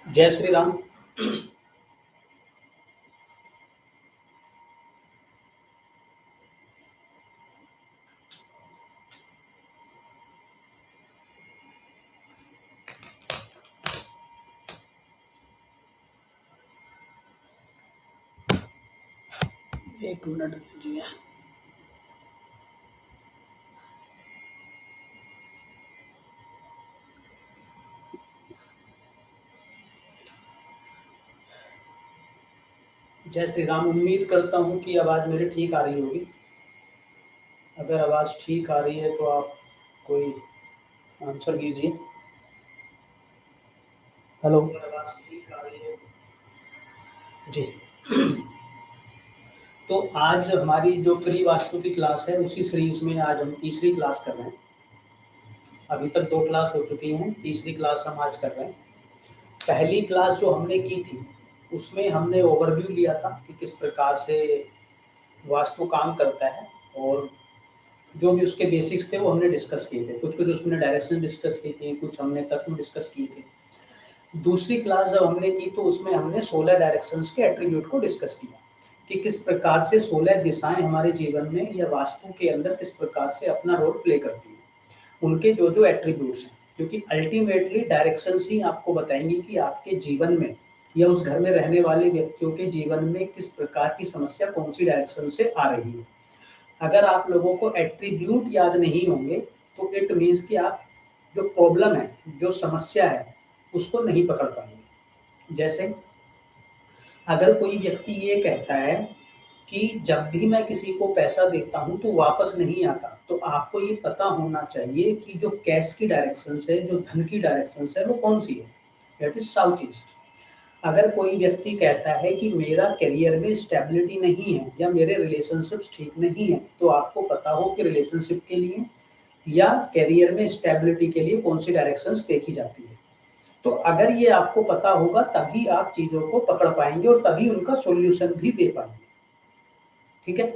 जय श्री राम। एक मिनट दीजिए। जय श्री राम। उम्मीद करता हूँ कि आवाज़ मेरी ठीक आ रही होगी। अगर आवाज़ ठीक आ रही है तो आप कोई आंसर दीजिए। हेलो। अगर आवाज़ ठीक आ रही है जी। तो आज हमारी जो फ्री वास्तु की क्लास है उसी सीरीज में आज हम तीसरी क्लास कर रहे हैं। अभी तक 2 क्लास हो चुकी हैं, तीसरी क्लास हम आज कर रहे हैं। पहली क्लास जो हमने की थी उसमें हमने ओवरव्यू लिया था कि किस प्रकार से वास्तु काम करता है, और जो भी उसके बेसिक्स थे वो हमने डिस्कस किए थे। कुछ कुछ उसमें डायरेक्शन डिस्कस की थी, कुछ हमने तत्व डिस्कस किए थे। दूसरी क्लास जब हमने की तो उसमें हमने 16 डायरेक्शंस के एट्रीब्यूट को डिस्कस किया कि किस प्रकार से 16 दिशाएं हमारे जीवन में या वास्तु के अंदर किस प्रकार से अपना रोल प्ले करती हैं, उनके जो जो एट्रीब्यूट्स हैं। क्योंकि अल्टीमेटली डायरेक्शंस ही आपको बताएंगी कि आपके जीवन में या उस घर में रहने वाले व्यक्तियों के जीवन में किस प्रकार की समस्या कौन सी डायरेक्शन से आ रही है। अगर आप लोगों को एट्रीब्यूट याद नहीं होंगे तो इट मीन्स कि आप जो प्रॉब्लम है, जो समस्या है, उसको नहीं पकड़ पाएंगे। जैसे अगर कोई व्यक्ति ये कहता है कि जब भी मैं किसी को पैसा देता हूँ तो वापस नहीं आता, तो आपको ये पता होना चाहिए कि जो कैश की डायरेक्शन है, जो धन की डायरेक्शन है, वो कौन सी है। That is south east. अगर कोई व्यक्ति कहता है कि मेरा करियर में स्टेबिलिटी नहीं है या मेरे रिलेशनशिप्स ठीक नहीं है, तो आपको पता हो कि रिलेशनशिप के लिए या करियर में स्टेबिलिटी के लिए कौन सी डायरेक्शंस देखी जाती है। तो अगर ये आपको पता होगा तभी आप चीज़ों को पकड़ पाएंगे और तभी उनका सॉल्यूशन भी दे पाएंगे। ठीक है।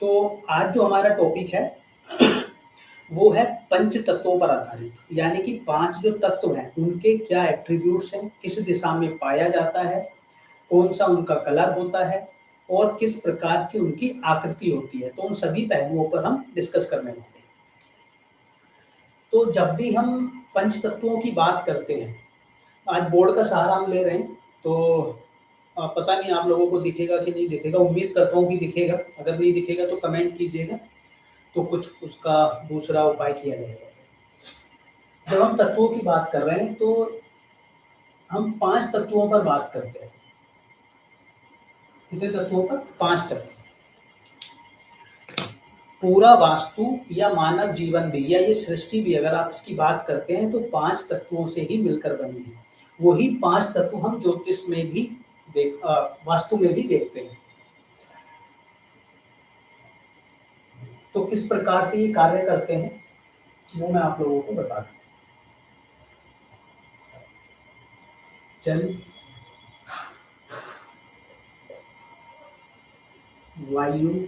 तो आज जो हमारा टॉपिक है वो है पंच तत्वों पर आधारित, यानी कि 5 जो तत्व हैं उनके क्या एट्रीब्यूट्स हैं, किस दिशा में पाया जाता है, कौन सा उनका कलर होता है और किस प्रकार की उनकी आकृति होती है। तो उन सभी पहलुओं पर हम डिस्कस करने वाले हैं। तो जब भी हम पंच तत्वों की बात करते हैं, आज बोर्ड का सहारा हम ले रहे हैं, तो पता नहीं आप लोगों को दिखेगा कि नहीं दिखेगा। उम्मीद करता हूँ कि दिखेगा। अगर नहीं दिखेगा तो कमेंट कीजिएगा, तो कुछ उसका दूसरा उपाय किया जाएगा। जब हम तत्वों की बात कर रहे हैं तो हम 5 तत्वों पर बात करते हैं। कितने तत्वों पर? 5 तत्व। पूरा वास्तु या मानव जीवन भी या ये सृष्टि भी अगर आप इसकी बात करते हैं तो 5 तत्वों से ही मिलकर बनी है। वही 5 तत्व हम ज्योतिष में भी वास्तु में भी देखते हैं। तो किस प्रकार से ये कार्य करते हैं वो मैं आप लोगों को बता दूं। जल, वायु,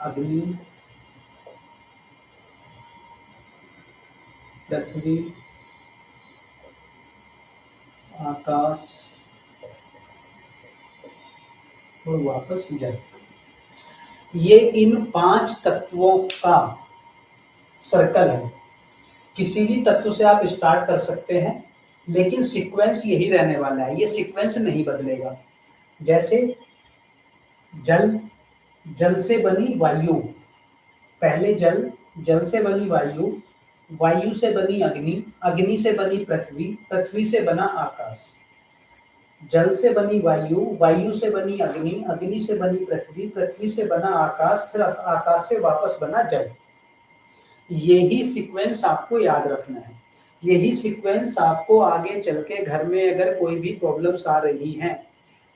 अग्नि, पृथ्वी, आकाश और वापस जल। ये इन 5 तत्वों का सर्कल है। किसी भी तत्व से आप स्टार्ट कर सकते हैं, लेकिन सीक्वेंस यही रहने वाला है, ये सीक्वेंस नहीं बदलेगा। जैसे जल, जल से बनी वायु, पहले जल, जल से बनी वायु, वायु से बनी अग्नि, अग्नि से बनी पृथ्वी, पृथ्वी से बना आकाश। जल से बनी वायु, वायु से बनी अग्नि, अग्नि से बनी पृथ्वी, पृथ्वी से बना आकाश, फिर आकाश से वापस बना जल। यही सीक्वेंस आपको याद रखना है। यही सीक्वेंस आपको आगे चल के घर में अगर कोई भी प्रॉब्लम्स आ रही हैं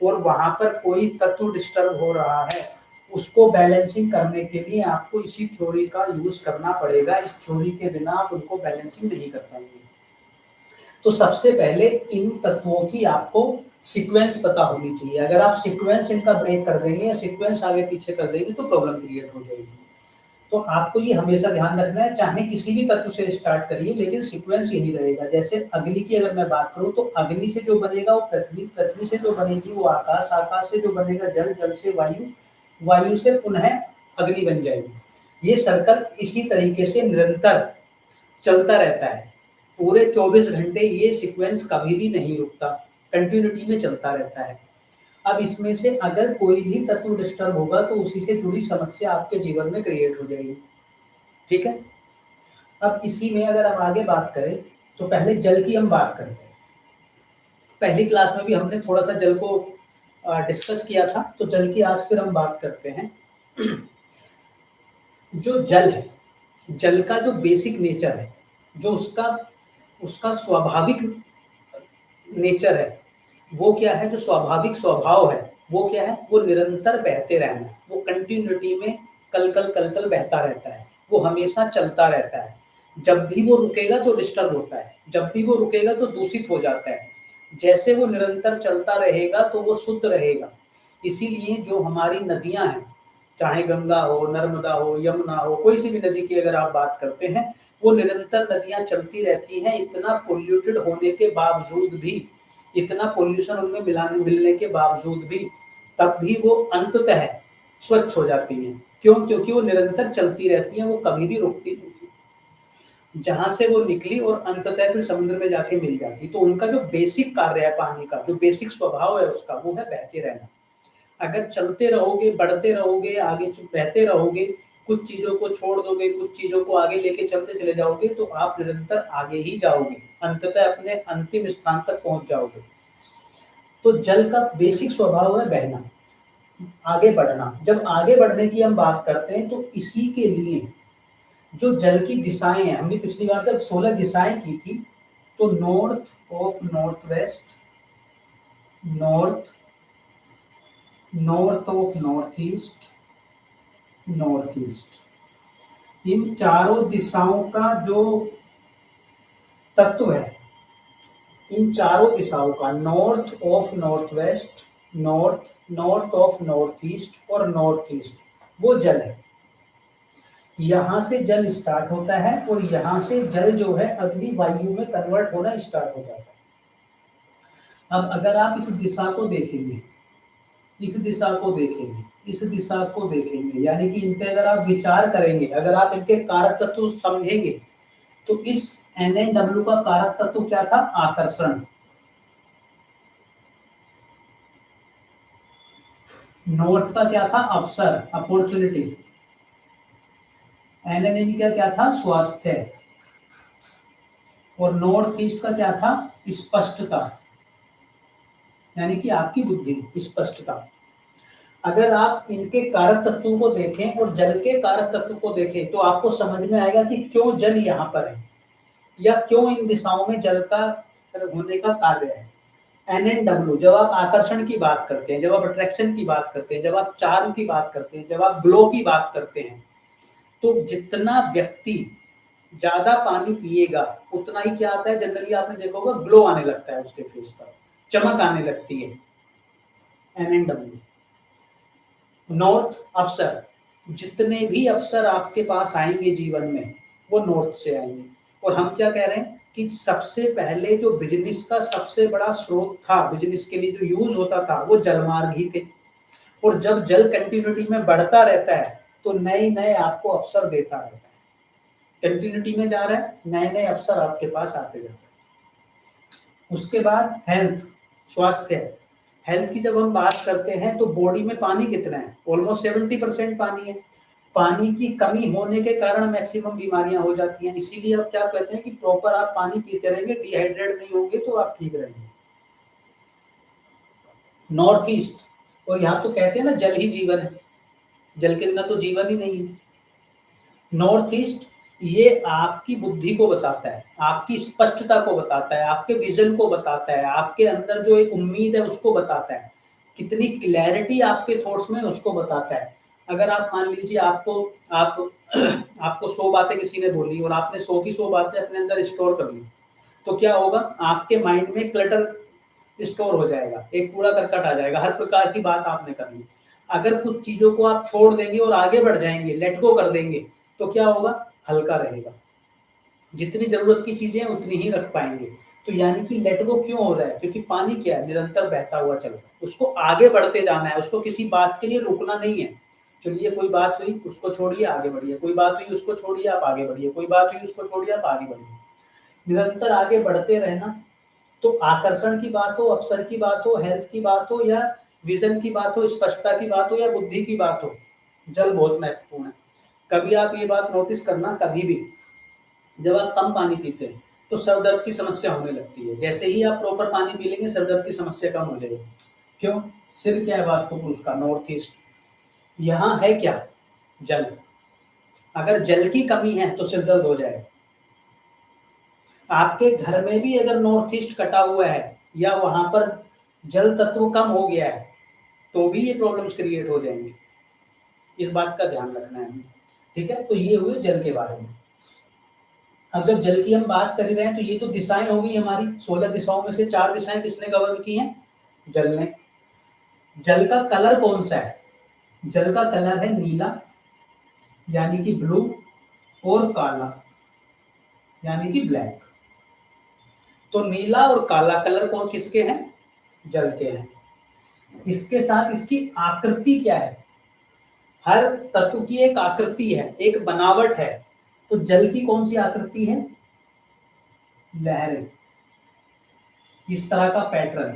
और वहां पर कोई तत्व डिस्टर्ब हो रहा है, उसको बैलेंसिंग करने के लिए आपको इसी थ्योरी का यूज करना पड़ेगा। इस थ्योरी के बिना आप उनको बैलेंसिंग नहीं कर पाएंगे। तो सबसे पहले इन तत्वों की आपको सीक्वेंस पता होनी चाहिए। अगर आप सीक्वेंस इनका ब्रेक कर देंगे या सीक्वेंस आगे पीछे कर देंगे तो प्रॉब्लम क्रिएट हो जाएगी। तो आपको ये हमेशा ध्यान रखना है, चाहे किसी भी तत्व से स्टार्ट करिए लेकिन सीक्वेंस यही रहेगा। जैसे अग्नि की अगर मैं बात करूं तो अग्नि से जो बनेगा वो पृथ्वी, पृथ्वी से जो बनेगी वो आकाश, आकाश से जो बनेगा जल, जल से वायु, वायु से पुनः अग्नि बन जाएगी। ये सर्कल इसी तरीके से निरंतर चलता रहता है, पूरे 24 घंटे ये सीक्वेंस कभी भी नहीं रुकता, कंटिन्यूटी में चलता रहता है। अब इसमें से अगर कोई भी तत्व डिस्टर्ब होगा तो उसी से जुड़ी समस्या आपके जीवन में क्रिएट हो जाएगी, ठीक है। अब इसी में अगर हम आगे बात करें तो पहले जल की हम बात करते हैं। पहली क्लास में भी हमने थोड़ा सा जल को डिस्कस किया था, तो जल की आज फिर हम बात करते हैं। जो जल है, जल का जो बेसिक नेचर है, जो उसका उसका स्वाभाविक नेचर है, वो क्या है, जो स्वाभाविक स्वभाव है वो क्या है, वो निरंतर बहते रहना है, वो कंटिन्यूटी में कल कल बहता रहता है, वो हमेशा चलता रहता है। जब भी वो रुकेगा तो डिस्टर्ब होता है, जब भी वो रुकेगा तो दूषित हो जाता है। जैसे वो निरंतर चलता रहेगा तो वो शुद्ध रहेगा। इसीलिए जो हमारी नदियां हैं, चाहे गंगा हो, नर्मदा हो, यमुना हो, कोई सी भी नदी की अगर आप बात करते हैं, वो निरंतर नदियां चलती रहती हैं। इतना पोल्यूटेड होने के बावजूद भी, इतना पोल्यूशन उनमें मिलने के बावजूद भी, तब भी वो अंततः स्वच्छ हो जाती हैं। क्यों? क्योंकि वो निरंतर चलती रहती हैं, वो कभी भी रुकती नहीं, जहां से वो निकली और अंततः फिर समुद्र में जाके मिल जाती। तो उनका जो बेसिक कार्य है पानी का, जो बेसिक स्वभाव है उसका, वो है बहते रहना। अगर चलते रहोगे, बढ़ते रहोगे, आगे बहते रहोगे, कुछ चीजों को छोड़ दोगे, कुछ चीजों को आगे लेके चलते चले जाओगे, तो आप निरंतर आगे ही जाओगे, अंततः अपने अंतिम स्थान तक पहुंच जाओगे। तो जल का बेसिक स्वभाव है बहना, आगे बढ़ना। जब आगे बढ़ने की हम बात करते हैं तो इसी के लिए जो जल की दिशाएं हैं, हमने पिछली बार जब 16 दिशाएं की थी, तो north of north west, north, north of north east, north east, इन चारों दिशाओं का जो तत्व है, इन चारों दिशाओं का, north of north west, north, north of north east और नॉर्थ ईस्ट, वो जल है। यहां से जल स्टार्ट होता है और यहां से जल जो है अगली वायु में कन्वर्ट होना स्टार्ट हो जाता है। अब अगर आप इस दिशा को देखेंगे, इस दिशा को देखेंगे, इस दिशा को देखेंगे, यानी कि इन पे अगर आप विचार करेंगे, अगर आप इनके कारक तत्व समझेंगे, तो इस NNW का कारक तत्व क्या था? आकर्षण। नॉर्थ का क्या था? अवसर, अपॉर्चुनिटी। NNN का क्या था? स्वास्थ्य। और नॉर्थ ईस्ट का क्या था? स्पष्टता, यानी कि आपकी बुद्धि, स्पष्टता। अगर आप इनके कारक तत्वों को देखें और जल के कारक तत्व को देखें तो आपको समझ में आएगा कि क्यों जल यहाँ पर है, या क्यों इन दिशाओं में जल का होने का कार्य है। NNW, जब आप आकर्षण की बात करते हैं, जब आप अट्रैक्शन की बात करते हैं, जब आप चार्म की बात करते हैं, जब आप ग्लो की बात करते हैं, तो जितना व्यक्ति ज्यादा पानी पिएगा उतना ही क्या आता है, जनरली आपने देखा होगा, ग्लो आने लगता है उसके फेस पर, चमक आने लगती है। NNW, नॉर्थ, अवसर। जितने भी अवसर आपके पास आएंगे जीवन में वो नॉर्थ से आएंगे। और हम क्या कह रहे हैं कि सबसे पहले जो बिजनेस का सबसे बड़ा स्रोत था, बिजनेस के लिए जो यूज होता था, वो जलमार्ग ही थे। और जब जल कंटिन्यूटी में बढ़ता रहता है तो नए नए आपको अवसर देता रहता है, कंटिन्यूटी में जा रहा है, नए नए अवसर आपके पास आते जाते हैं। उसके बाद हेल्थ, स्वास्थ्य। हेल्थ की जब हम बात करते हैं तो बॉडी में पानी कितना है? ऑलमोस्ट 70% पानी है। पानी की कमी होने के कारण मैक्सिमम बीमारियां हो जाती हैं। इसीलिए अब क्या कहते हैं कि प्रॉपर आप पानी पीते रहेंगे, डिहाइड्रेट नहीं होंगे तो आप ठीक रहेंगे। नॉर्थ ईस्ट, और यहाँ तो कहते हैं ना जल ही जीवन है, जल के बिना तो जीवन ही नहीं है। नॉर्थ ईस्ट ये आपकी बुद्धि को बताता है, आपकी स्पष्टता को बताता है, आपके विजन को बताता है, आपके अंदर जो एक उम्मीद है उसको बताता है, कितनी क्लैरिटी आपके थॉट्स में उसको बताता है। अगर आप मान लीजिए आपको आपको 100 बातें किसी ने बोली और आपने 100 की 100 बातें अपने अंदर स्टोर कर ली, तो क्या होगा? आपके माइंड में क्लटर स्टोर हो जाएगा, एक कूड़ा करकट आ जाएगा, हर प्रकार की बात आपने कर ली। अगर कुछ चीजों को आप छोड़ देंगे और आगे बढ़ जाएंगे, लेट गो कर देंगे, तो क्या होगा, हल्का रहेगा। जितनी जरूरत की चीजें उतनी ही रख पाएंगे। तो यानी कि लेट गो क्यों हो रहा है, क्योंकि पानी क्या है, निरंतर बहता हुआ चल रहा है, उसको आगे बढ़ते जाना है, उसको किसी बात के लिए रुकना नहीं है। चलिए कोई बात हुई उसको छोड़िए आगे बढ़िए, कोई बात हुई उसको छोड़िए आप आगे बढ़िए, कोई बात हुई उसको छोड़िए आप आगे बढ़िए, निरंतर आगे बढ़ते रहना। तो आकर्षण की बात हो, अवसर की बात हो, हेल्थ की बात हो, या विजन की बात हो, स्पष्टता की बात हो, या बुद्धि की बात हो, जल बहुत महत्वपूर्ण है। कभी आप ये बात नोटिस करना, कभी भी जब आप कम पानी पीते हैं तो सर दर्द की समस्या होने लगती है। जैसे ही आप प्रॉपर पानी पी लेंगे सर दर्द की समस्या कम हो जाएगी। क्यों? सिर क्या है वास्तु पुरुष का, नॉर्थ ईस्ट। यहाँ है क्या, जल। अगर जल की कमी है तो सिर दर्द हो जाएगा। आपके घर में भी अगर नॉर्थ ईस्ट कटा हुआ है या वहां पर जल तत्व कम हो गया है तो भी ये प्रॉब्लम्स क्रिएट हो जाएंगी। इस बात का ध्यान रखना है हमें, ठीक है। तो ये हुए जल के बारे में। अब जब जल की हम बात कर ही रहे हैं तो ये तो दिशाएं होगी हमारी, 16 दिशाओं में से 4 दिशाएं किसने गवर्न की हैं, जल ने। जल का कलर कौन सा है, जल का कलर है नीला यानी कि ब्लू, और काला यानी कि ब्लैक। तो नीला और काला कलर कौन किसके हैं, जल के हैं। इसके साथ इसकी आकृति क्या है, हर तत्व की एक आकृति है, एक बनावट है। तो जल की कौन सी आकृति है, लहरें, इस तरह का पैटर्न,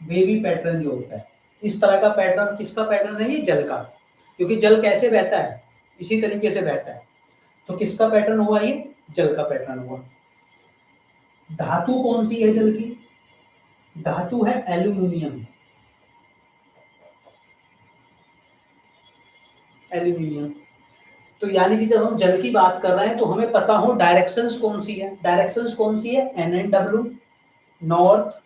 वेवी पैटर्न जो होता है, इस तरह का पैटर्न। किसका पैटर्न है ये, जल का। क्योंकि जल कैसे बहता है, इसी तरीके से बहता है। तो किसका पैटर्न हुआ ये, जल का पैटर्न हुआ। धातु कौन सी है जल की, धातु है एल्यूमिनियम। एल्यूमिनियम। तो यानी कि जब हम जल की बात कर रहे हैं तो हमें पता हो डायरेक्शंस कौन सी है। डायरेक्शंस कौन सी है, NNW, north,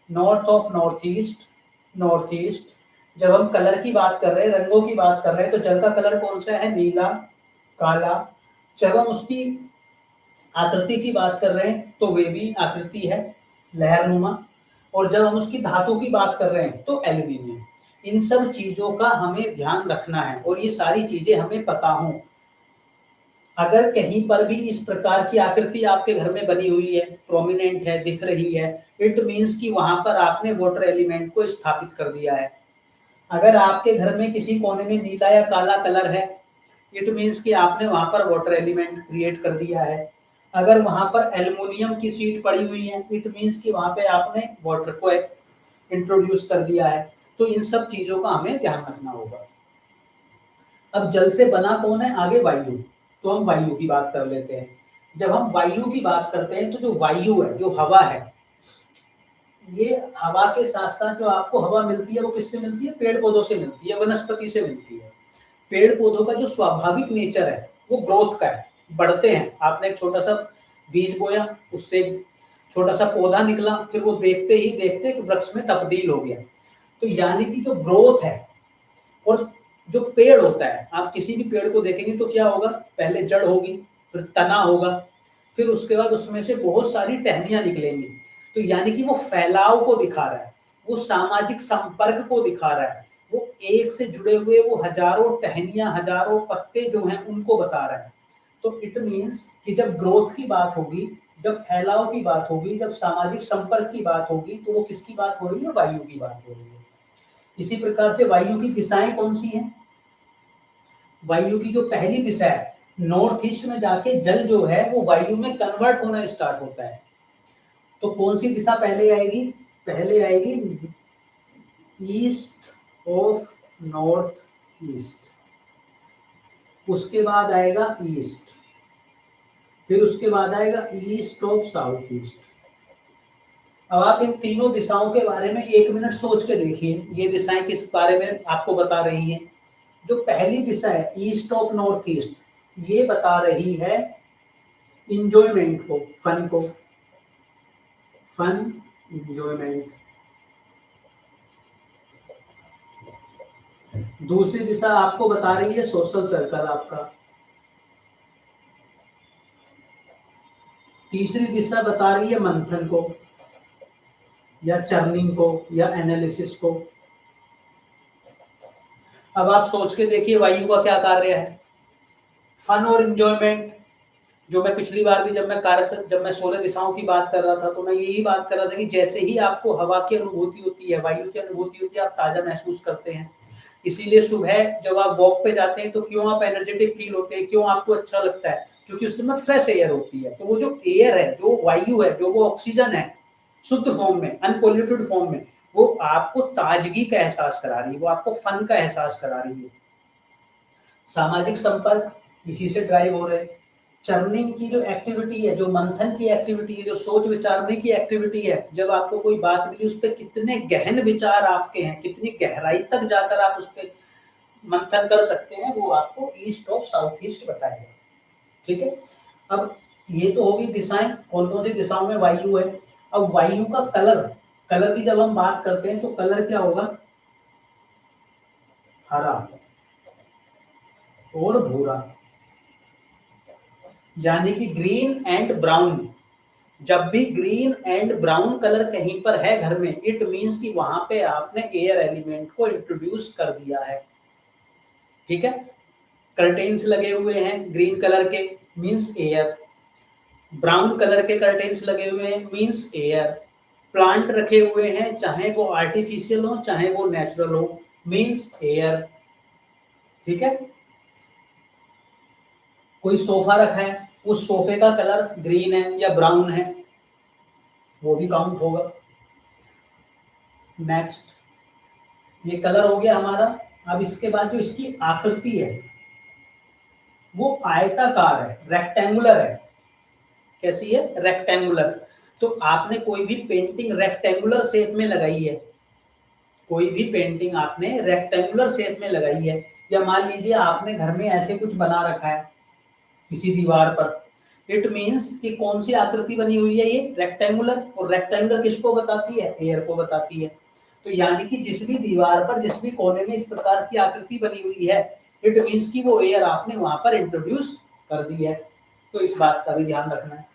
north of north east, north east. जब हम कलर की बात कर रहे हैं, रंगों की बात कर रहे हैं, तो जल का कलर कौन सा है, नीला, काला। जब हम उसकी आकृति की बात कर रहे हैं तो वे भी आकृति है, लहरनुमा। और जब हम उसकी धातु की बात कर रहे हैं तो एल्यूमिनियम। इन सब चीजों का हमें ध्यान रखना है और ये सारी चीजें हमें पता हों। अगर कहीं पर भी इस प्रकार की आकृति आपके घर में बनी हुई है, प्रोमिनेंट है, दिख रही है, इट मीन्स कि वहां पर आपने वाटर एलिमेंट को स्थापित कर दिया है। अगर आपके घर में किसी कोने में नीला या काला कलर है, इट मीन्स कि आपने वहां पर वाटर एलिमेंट क्रिएट कर दिया है। अगर वहां पर एल्युमिनियम की सीट पड़ी हुई है, इट मीन्स कि वहां पे आपने वाटर को इंट्रोड्यूस कर दिया है। तो इन सब चीजों का हमें ध्यान रखना होगा। अब जल से बना कौन है, आगे वायु। तो हम वायु की बात कर लेते हैं। जब हम वायु की बात करते हैं तो जो वायु है, जो हवा है, ये हवा के साथ साथ जो आपको हवा मिलती है वो किससे मिलती है, पेड़ पौधों से मिलती है, वनस्पति से मिलती है। पेड़ पौधों का जो स्वाभाविक नेचर है वो ग्रोथ का है, बढ़ते हैं। आपने एक छोटा सा बीज बोया, उससे छोटा सा पौधा निकला, फिर वो देखते ही देखते एक वृक्ष में तब्दील हो गया। तो यानी कि जो ग्रोथ है, और जो पेड़ होता है, आप किसी भी पेड़ को देखेंगे तो क्या होगा, पहले जड़ होगी, फिर तना होगा, फिर उसके बाद उसमें से बहुत सारी टहनियां निकलेंगी। तो यानी कि वो फैलाव को दिखा रहा है, वो सामाजिक संपर्क को दिखा रहा है, वो एक से जुड़े हुए वो हजारों टहनियां, हजारों पत्ते जो हैं उनको बता रहा है। तो इट मीन्स कि जब ग्रोथ की बात होगी, जब फैलाव की बात होगी, जब सामाजिक संपर्क की बात होगी, तो वो किसकी बात हो रही है, वायु की बात हो रही है। इसी प्रकार से वायु की दिशाएं कौन सी हैं, वायु की जो पहली दिशा है, नॉर्थ ईस्ट में जाके जल जो है वो वायु में कन्वर्ट होना स्टार्ट होता है। तो कौन सी दिशा पहले आएगी, पहले आएगी ईस्ट ऑफ नॉर्थ ईस्ट, उसके बाद आएगा ईस्ट, फिर उसके बाद आएगा ईस्ट ऑफ साउथ ईस्ट। अब आप इन तीनों दिशाओं के बारे में 1 मिनट सोच के देखिए, ये दिशाएं किस बारे में आपको बता रही हैं। जो पहली दिशा है ईस्ट ऑफ नॉर्थ ईस्ट, ये बता रही है इंजॉयमेंट को, फन को, फन, इंजॉयमेंट। दूसरी दिशा आपको बता रही है सोशल सर्कल आपका। तीसरी दिशा बता रही है मंथन को, या चर्निंग को, या एनालिसिस को। अब आप सोच के देखिए वायु का क्या कार्य है, फन और इंजॉयमेंट, जो मैं पिछली बार भी जब मैं 16 दिशाओं की बात कर रहा था तो मैं यही बात कर रहा था कि जैसे ही आपको हवा की अनुभूति होती है, वायु की अनुभूति होती है, आप ताजा महसूस करते हैं। इसीलिए सुबह जब आप वॉक पे जाते हैं तो क्यों आप एनर्जेटिक फील होते हैं, क्यों आपको अच्छा लगता है, क्योंकि उस समय फ्रेश एयर होती है। तो वो जो एयर है, जो वायु है, जो वो ऑक्सीजन है शुद्ध फॉर्म में, अनपोल्यूटेड फॉर्म में, वो आपको ताजगी का एहसास करा रही है, वो आपको फन का एहसास करा रही है। सामाजिक संपर्क इसी से ड्राइव हो रहे हैं। चर्निंग की जो एक्टिविटी है, जो मंथन की एक्टिविटी है, जो सोच विचारने की एक्टिविटी है, जब आपको कोई बात मिली उस पर कितने गहन विचार आपके हैं, कितनी गहराई तक जाकर आप उस पर मंथन कर सकते हैं, वो आपको ईस्ट और साउथ ईस्ट बताएगा। ठीक है, अब ये तो होगी दिशाएं, कौन कौन सी दिशाओं में वायु है। अब वायु का कलर, कलर की जब हम बात करते हैं तो कलर क्या होगा, हरा और भूरा, यानी कि ग्रीन एंड ब्राउन। जब भी ग्रीन एंड ब्राउन कलर कहीं पर है घर में, इट मींस कि वहां पे आपने एयर एलिमेंट को इंट्रोड्यूस कर दिया है। ठीक है, कर्टेन्स लगे हुए हैं ग्रीन कलर के, मींस एयर। ब्राउन कलर के कर्टेन्स लगे हुए हैं, मींस एयर। प्लांट रखे हुए हैं, चाहे वो आर्टिफिशियल हो चाहे वो नेचुरल हो, मींस एयर। ठीक है, कोई सोफा रखा है, उस सोफे का कलर ग्रीन है या ब्राउन है, वो भी काउंट होगा। नेक्स्ट, ये कलर हो गया हमारा। अब इसके बाद जो इसकी आकृति है वो आयताकार है, रेक्टेंगुलर है। कैसी है, रेक्टेंगुलर। तो आपने कोई भी पेंटिंग रेक्टेंगुलर शेप में लगाई है, कोई भी पेंटिंग आपने रेक्टेंगुलर शेप में लगाई है, या मान लीजिए आपने घर में ऐसे कुछ बना रखा है किसी दीवार पर, इट मींस कि कौन सी आकृति बनी हुई है, ये रेक्टेंगुलर। और रेक्टेंगुलर किसको बताती है, एयर को बताती है। तो यानी कि जिस भी दीवार पर, जिस भी कोने में इस प्रकार की आकृति बनी हुई है, इट मींस कि वो एयर आपने वहां पर इंट्रोड्यूस कर दी है। तो इस बात का भी ध्यान रखना है।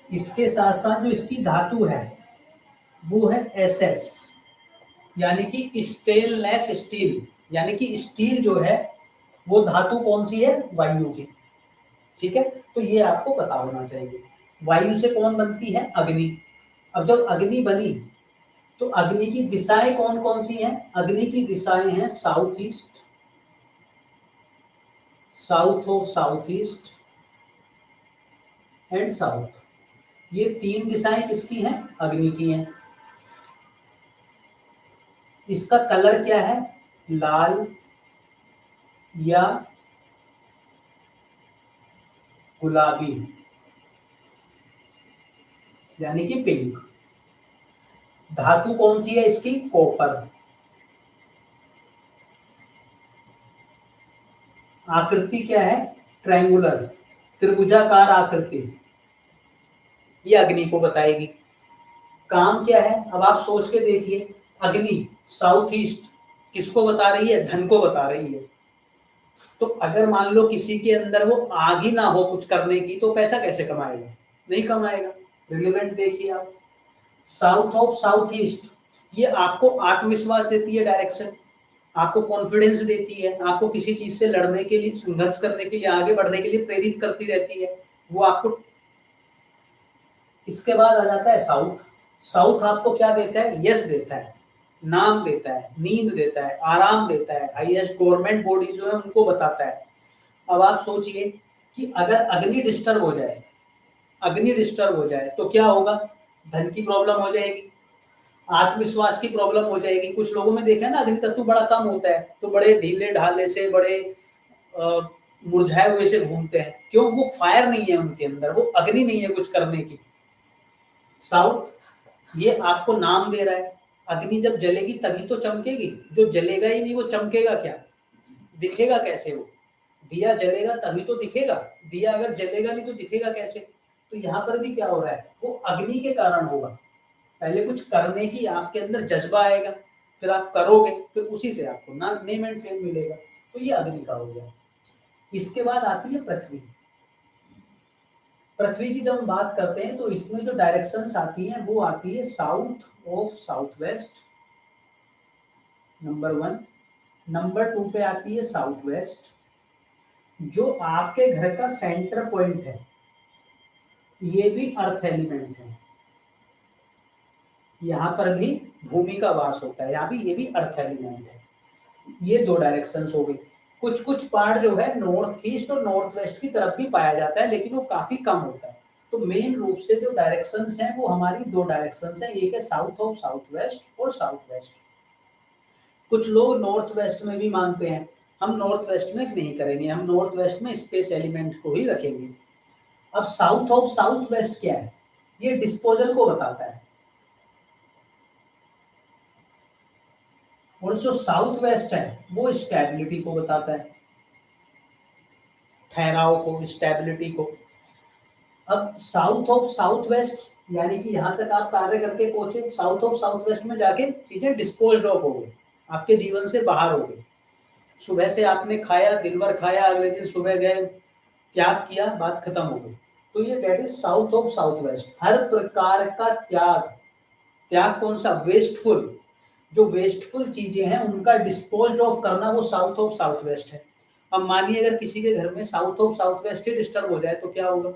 इसके साथ साथ जो इसकी धातु है वो है एसएस, यानी कि स्टेनलेस स्टील, यानी कि स्टील जो है वो धातु कौन सी है, वायु की। ठीक है, तो ये आपको पता होना चाहिए। वायु से कौन बनती है, अग्नि। अब जब अग्नि बनी तो अग्नि की दिशाएं कौन कौन सी हैं, अग्नि की दिशाएं हैं south east, south of south east and south. ये तीन दिशाएं किसकी हैं, अग्नि की हैं। इसका कलर क्या है, लाल या गुलाबी, यानी कि पिंक। धातु कौन सी है इसकी, कॉपर। आकृति क्या है, ट्रायंगुलर, त्रिभुजाकार आकृति, ये अग्नि को बताएगी। काम क्या है, अब आप सोच के देखिए, अग्नि साउथ ईस्ट किसको बता रही है, धन को बता रही है। तो अगर मान लो किसी के अंदर वो आग ही ना हो कुछ करने की, तो पैसा कैसे कमाएगा, नहीं कमाएगा। रिलेवेंट देखिए आप, साउथ ऑफ साउथ ईस्ट, ये आपको आत्मविश्वास देती है, डायरेक्शन, आपको कॉन्फिडेंस देती है, आपको किसी चीज से लड़ने के लिए, संघर्ष करने के लिए, आगे बढ़ने के लिए प्रेरित करती रहती है वो आपको। इसके बाद आ जाता है साउथ। साउथ आपको क्या देता है, यश देता है, नाम देता है, नींद देता है, आराम देता है, हाईएस्ट गवर्नमेंट बॉडी जो है उनको बताता है। अब आप सोचिए कि अगर अग्नि डिस्टर्ब हो जाए, अग्नि डिस्टर्ब हो जाए तो क्या होगा, धन की प्रॉब्लम हो जाएगी, आत्मविश्वास की प्रॉब्लम हो जाएगी। कुछ लोगों में देखा है ना, अग्नि तत्व बड़ा कम होता है तो बड़े ढीले ढाले से, बड़े मुरझाए हुए से घूमते हैं, क्यों, वो फायर नहीं है उनके अंदर, वो अग्नि नहीं है कुछ करने की। साउथ ये आपको नाम दे रहा है, अग्नि जब जलेगी तभी तो चमकेगी, जो जलेगा ही नहीं वो चमकेगा क्या, दिखेगा कैसे वो, दिया जलेगा तभी तो दिखेगा, दिया अगर जलेगा नहीं तो दिखेगा कैसे। तो यहाँ पर भी क्या हो रहा है, वो अग्नि के कारण होगा। पहले कुछ करने की आपके अंदर जज्बा आएगा, फिर आप करोगे, फिर उसी से आपको ना नेम एंड फेम मिलेगा। तो ये अग्नि का हो गया। इसके बाद आती है पृथ्वी। पृथ्वी की जब हम बात करते हैं तो इसमें जो डायरेक्शंस आती हैं वो आती है south of south waste, number 1। Number 2 पे आती है साउथ वेस्ट, जो आपके घर का सेंटर पॉइंट है, ये भी अर्थ एलिमेंट है, यहाँ पर भी भूमि का वास होता है, यहाँ भी ये भी अर्थ एलिमेंट है। ये 2 डायरेक्शंस हो गई। कुछ कुछ पार्ट जो है नॉर्थ ईस्ट और नॉर्थ वेस्ट की तरफ भी पाया जाता है, लेकिन वो काफी कम होता है। तो मेन रूप से जो डायरेक्शंस हैं वो हमारी 2 डायरेक्शंस हैं, एक है साउथ ऑफ साउथ वेस्ट और साउथ वेस्ट। कुछ लोग नॉर्थ वेस्ट में भी मानते हैं, हम नॉर्थ वेस्ट में नहीं करेंगे, हम नॉर्थ वेस्ट में स्पेस एलिमेंट को ही रखेंगे। अब साउथ ऑफ साउथ वेस्ट क्या है? ये डिस्पोजल को बताता है, और जो साउथ वेस्ट है वो स्टेबिलिटी को बताता है, ठहराव को, स्टेबिलिटी को। अब साउथ ऑफ साउथ वेस्ट यानी कि यहां तक आप कार्य करके पहुंचे, साउथ ऑफ साउथ वेस्ट में जाके चीजें डिस्पोज्ड ऑफ हो गई, आपके जीवन से बाहर हो गई। सुबह से आपने खाया, दिन भर खाया, अगले दिन सुबह गए, त्याग किया, बात खत्म हो गई। तो ये date is south of south west. हर प्रकार का त्याग, त्याग कौन सा? वेस्टफुल, जो वेस्टफुल चीजें हैं उनका डिस्पोज ऑफ करना, वो साउथ ऑफ साउथ वेस्ट है। अब मानिए अगर किसी के घर में south of south waste he disturb हो जाए तो क्या होगा?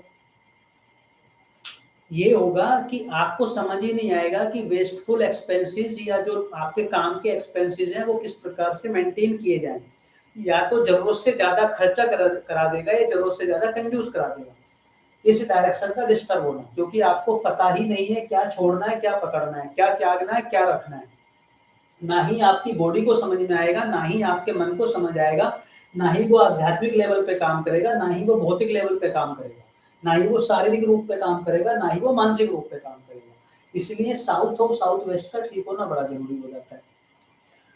ये होगा कि आपको समझ ही नहीं आएगा कि वेस्टफुल एक्सपेंसेस या जो आपके काम के एक्सपेंसेस हैं वो किस प्रकार से मेंटेन किए जाएं। या तो जरूरत से ज्यादा खर्चा करा देगा या जरूरत से ज्यादा कंजूस करा देगा। इस डायरेक्शन का डिस्टर्ब होना, क्योंकि आपको पता ही नहीं है क्या छोड़ना है, क्या पकड़ना है, क्या त्यागना है, क्या रखना है। ना ही आपकी बॉडी को समझ में आएगा, ना ही आपके मन को समझ आएगा, ना ही वो आध्यात्मिक लेवल पे काम करेगा, ना ही वो भौतिक लेवल पे काम करेगा, ना ही वो शारीरिक रूप पे काम करेगा, ना ही वो मानसिक रूप पे काम करेगा। इसलिए साउथ और साउथ वेस्ट का ठीक होना बड़ा जरूरी हो जाता है।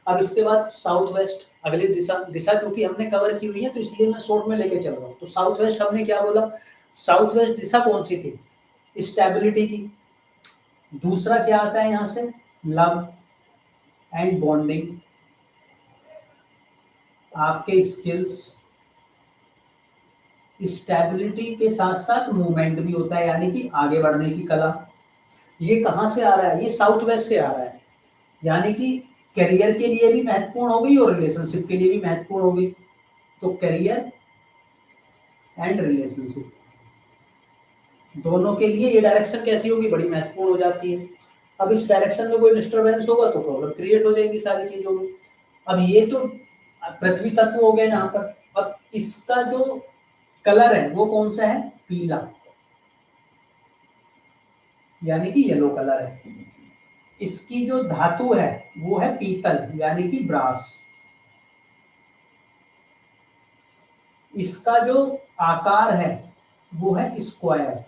अब इसके बाद साउथ वेस्ट, अगली दिशा चूंकि हमने कवर की हुई है तो इसलिए मैं शॉर्ट में लेके चल रहा हूँ। तो साउथ वेस्ट हमने क्या बोला? साउथ वेस्ट दिशा कौन सी थी? स्टेबिलिटी की। दूसरा क्या आता है यहाँ से? लव एंड बॉन्डिंग, आपके स्किल्स। स्टेबिलिटी के साथ साथ मूवमेंट भी होता है, यानी कि आगे बढ़ने की कला। ये कहाँ से आ रहा है? ये साउथ वेस्ट से आ रहा है, यानी कि करियर के लिए भी महत्वपूर्ण होगी और रिलेशनशिप के लिए भी महत्वपूर्ण होगी। तो करियर एंड रिलेशनशिप दोनों के लिए ये डायरेक्शन कैसी होगी? बड़ी महत्वपूर्ण हो जाती है। अब इस डायरेक्शन में कोई डिस्टरबेंस होगा तो प्रॉब्लम क्रिएट हो जाएगी सारी चीजों में। अब ये तो पृथ्वी तत्व हो गया यहाँ पर। अब इसका जो कलर है वो कौन सा है? पीला, यानी कि येलो कलर है। इसकी जो धातु है वो है पीतल, यानी कि ब्रास। इसका जो आकार है वो है स्क्वायर।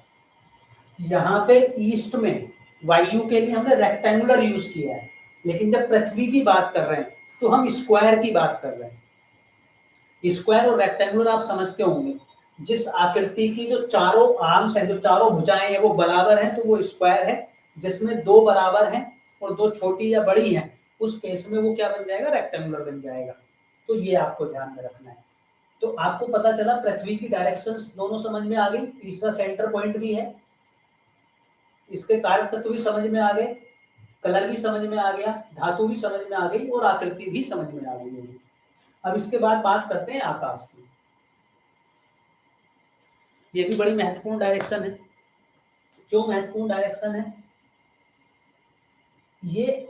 यहाँ पे ईस्ट में वायु के लिए हमने रेक्टेंगुलर यूज किया है, लेकिन जब पृथ्वी की बात कर रहे हैं तो हम स्क्वायर की बात कर रहे हैं। स्क्वायर और रेक्टेंगुलर आप समझते होंगे, जिस आकृति की जो चारों आर्म्स हैं, जो चारों भुजाएं हैं वो बराबर हैं तो वो स्क्वायर है। जिसमें 2 बराबर हैं और 2 छोटी या बड़ी हैं, उस केस में वो क्या बन जाएगा? रेक्टेंगुलर बन जाएगा। तो ये आपको ध्यान में रखना है। तो आपको पता चला पृथ्वी की डायरेक्शंस दोनों समझ में आ गई, तीसरा सेंटर पॉइंट भी है, इसके कारक तत्व भी समझ में आ गए, कलर भी समझ में आ गया, धातु भी समझ में आ गई और आकृति भी समझ में आ गई होगी। अब इसके बाद बात करते हैं आकाश की। ये भी बड़ी महत्वपूर्ण डायरेक्शन है। क्यों महत्वपूर्ण डायरेक्शन है? ये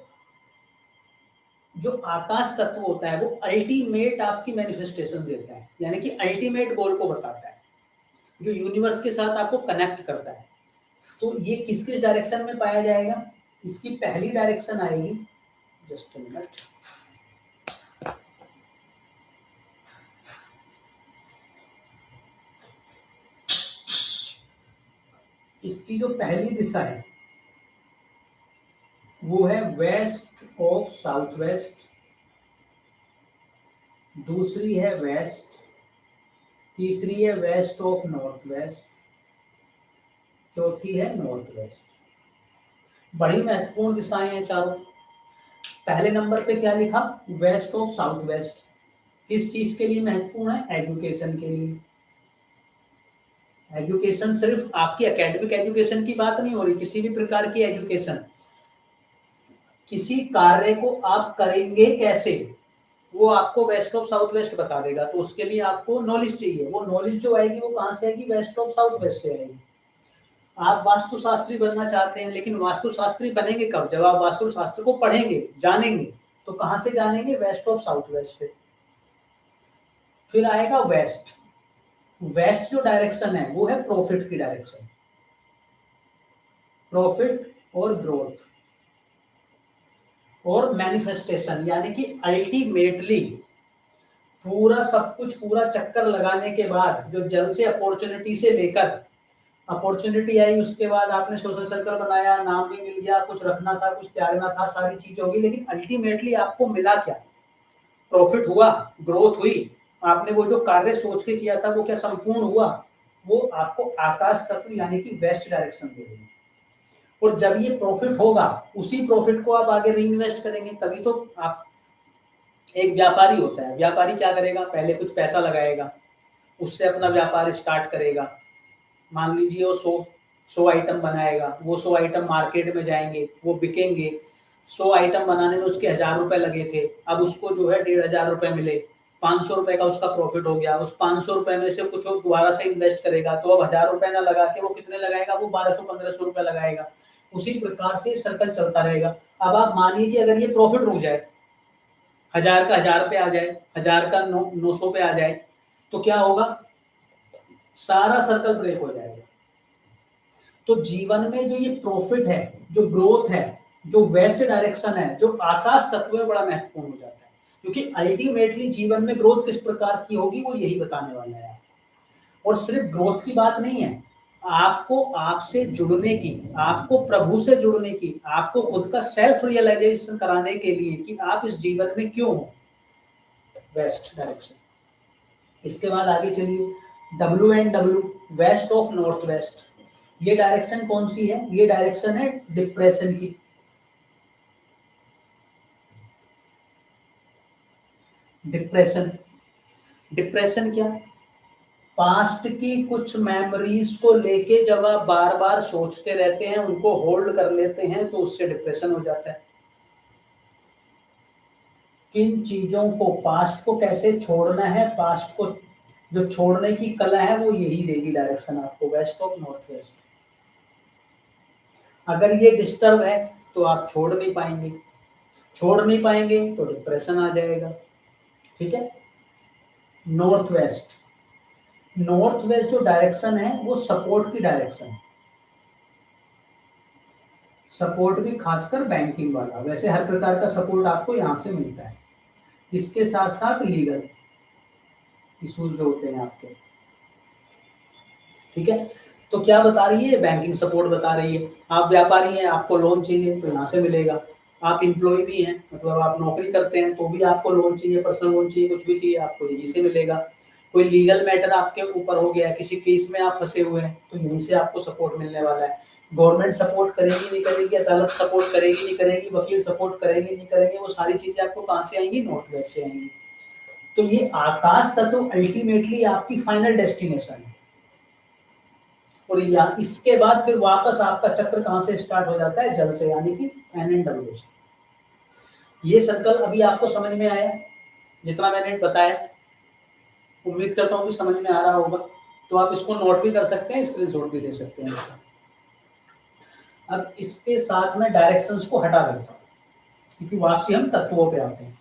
जो आकाश तत्व होता है वो अल्टीमेट आपकी मैनिफेस्टेशन देता है, यानी कि अल्टीमेट गोल को बताता है, जो यूनिवर्स के साथ आपको कनेक्ट करता है। तो ये किस किस डायरेक्शन में पाया जाएगा? इसकी पहली डायरेक्शन आएगी, जस्ट अ मिनट, इसकी जो पहली दिशा है वो है वेस्ट ऑफ साउथ वेस्ट, दूसरी है वेस्ट, तीसरी है वेस्ट ऑफ नॉर्थ वेस्ट, चौथी है नॉर्थ वेस्ट। बड़ी महत्वपूर्ण दिशाएं हैं चारों। पहले नंबर पे क्या लिखा? West of south west. किस चीज के लिए महत्वपूर्ण है? एजुकेशन के लिए। एजुकेशन सिर्फ आपकी एकेडमिक एजुकेशन की बात नहीं हो रही, किसी भी प्रकार की एजुकेशन। किसी कार्य को आप करेंगे कैसे, वो आपको वेस्ट ऑफ साउथ वेस्ट बता देगा। तो उसके लिए आपको नॉलेज चाहिए। वो नॉलेज जो आएगी वो कहाँ से आएगी, वेस्ट ऑफ साउथ वेस्ट से आएगी। आप वास्तुशास्त्री बनना चाहते हैं, लेकिन वास्तुशास्त्री बनेंगे कब, जब आप वास्तुशास्त्र को पढ़ेंगे, जानेंगे। तो कहाँ से जानेंगे, वेस्ट ऑफ साउथ वेस्ट से। फिर आएगा वेस्ट। वेस्ट जो डायरेक्शन है वो है प्रॉफिट की डायरेक्शन, प्रॉफिट और ग्रोथ और मैनिफेस्टेशन, यानी कि अल्टीमेटली पूरा सब कुछ, पूरा चक्कर लगाने के बाद जो जल से अपॉर्चुनिटी से लेकर, अपॉर्चुनिटी आई उसके बाद आपने सोशल सर्कल बनाया, नाम भी मिल गया, कुछ रखना था कुछ त्यागना था, सारी चीजें होगी, लेकिन अल्टीमेटली आपको मिला क्या, प्रॉफिट हुआ, ग्रोथ हुई, आपने वो जो कार्य सोच के किया था वो क्या संपूर्ण हुआ, वो आपको आकाश तत्व यानी कि वेस्ट डायरेक्शन दे रही है। और जब ये प्रॉफिट होगा, उसी प्रॉफिट को आप आगे री इन्वेस्ट करेंगे, तभी तो आप, एक व्यापारी होता है, व्यापारी क्या करेगा, पहले कुछ पैसा लगाएगा, उससे अपना व्यापार स्टार्ट करेगा। मान लीजिए वो 100 आइटम बनाएगा, वो 100 आइटम मार्केट में जाएंगे, वो बिकेंगे। 100 आइटम बनाने में उसके 1000 रुपए लगे थे, अब उसको जो है 1500 रुपए मिले, 500 रुपए का उसका प्रॉफिट हो गया। उस 500 रुपए में से कुछ वो दोबारा से इन्वेस्ट करेगा, तो अब 1000 रुपए ना लगा के वो कितने लगाएगा, वो 1200-1500 रुपए लगाएगा। उसी प्रकार से सर्कल चलता रहेगा। अब आप मानिए कि अगर ये प्रॉफिट रुक जाए, 1000 का 1000 पे आ जाए, 1000 का 900 पे आ जाए, तो क्या होगा, सारा सर्कल ब्रेक हो जाएगा। तो जीवन में जो ये प्रॉफिट है, जो ग्रोथ है, जो वेस्ट डायरेक्शन है, जो आकाश तत्व में बड़ा महत्वपूर्ण हो जाता है, क्योंकि अल्टीमेटली जीवन में ग्रोथ किस प्रकार की होगी वो यही बताने वाला है। और सिर्फ ग्रोथ की बात नहीं है, आपको आपसे जुड़ने की, आपको प्रभु से जुड़ने की, आपको खुद का सेल्फ रियलाइजेशन कराने के लिए कि आप इस जीवन में क्यों हो, वेस्ट डायरेक्शन। इसके बाद आगे चलिए, WNW, west of north west. ये डायरेक्शन कौन सी है, ये डायरेक्शन है डिप्रेशन की। डिप्रेशन, डिप्रेशन क्या, पास्ट की कुछ मेमोरीज को लेके जब आप बार बार सोचते रहते हैं, उनको होल्ड कर लेते हैं, तो उससे डिप्रेशन हो जाता है। किन चीजों को, पास्ट को कैसे छोड़ना है, पास्ट को जो छोड़ने की कला है वो यही देगी डायरेक्शन आपको, वेस्ट ऑफ नॉर्थ वेस्ट। अगर ये डिस्टर्ब है तो आप छोड़ नहीं पाएंगे, छोड़ नहीं पाएंगे तो डिप्रेशन आ जाएगा। ठीक है। नॉर्थ वेस्ट, नॉर्थ वेस्ट जो डायरेक्शन है वो सपोर्ट की डायरेक्शन है, सपोर्ट भी खासकर बैंकिंग वाला, वैसे हर प्रकार का सपोर्ट आपको यहाँ से मिलता है। इसके साथ साथ लीगल इश्यूज जो होते हैं आपके। ठीक है। तो क्या बता रही है, बैंकिंग सपोर्ट बता रही है। आप व्यापारी हैं, आपको लोन चाहिए तो यहाँ से मिलेगा। आप इम्प्लॉय भी हैं, मतलब आप नौकरी करते हैं तो भी आपको लोन चाहिए, पर्सनल लोन चाहिए, कुछ भी चाहिए, आपको यहीं से मिलेगा। कोई लीगल मैटर आपके ऊपर हो गया है, किसी केस में आप फंसे हुए हैं, तो यहीं से आपको सपोर्ट मिलने वाला है। गवर्नमेंट सपोर्ट करेगी नहीं करेगी, अदालत सपोर्ट करेगी नहीं करेगी, वकील सपोर्ट करेंगे नहीं करेंगे, वो सारी चीजें आपको कहाँ से आएंगी, नॉर्थ वेस्ट से आएंगी। तो ये आकाश तत्व अल्टीमेटली आपकी फाइनल डेस्टिनेशन है। और या इसके बाद फिर वापस आपका चक्र कहां से स्टार्ट हो जाता है, जल से, यानी कि NNW से। ये सर्कल अभी आपको समझ में आया, जितना मैंने बताया, उम्मीद करता हूँ कि समझ में आ रहा होगा। तो आप इसको नोट भी कर सकते हैं, स्क्रीनशॉट भी ले सकते हैं इसका। अब इसके साथ में डायरेक्शंस को हटा देता हूँ, क्योंकि वापसी हम तत्वों पे आते हैं।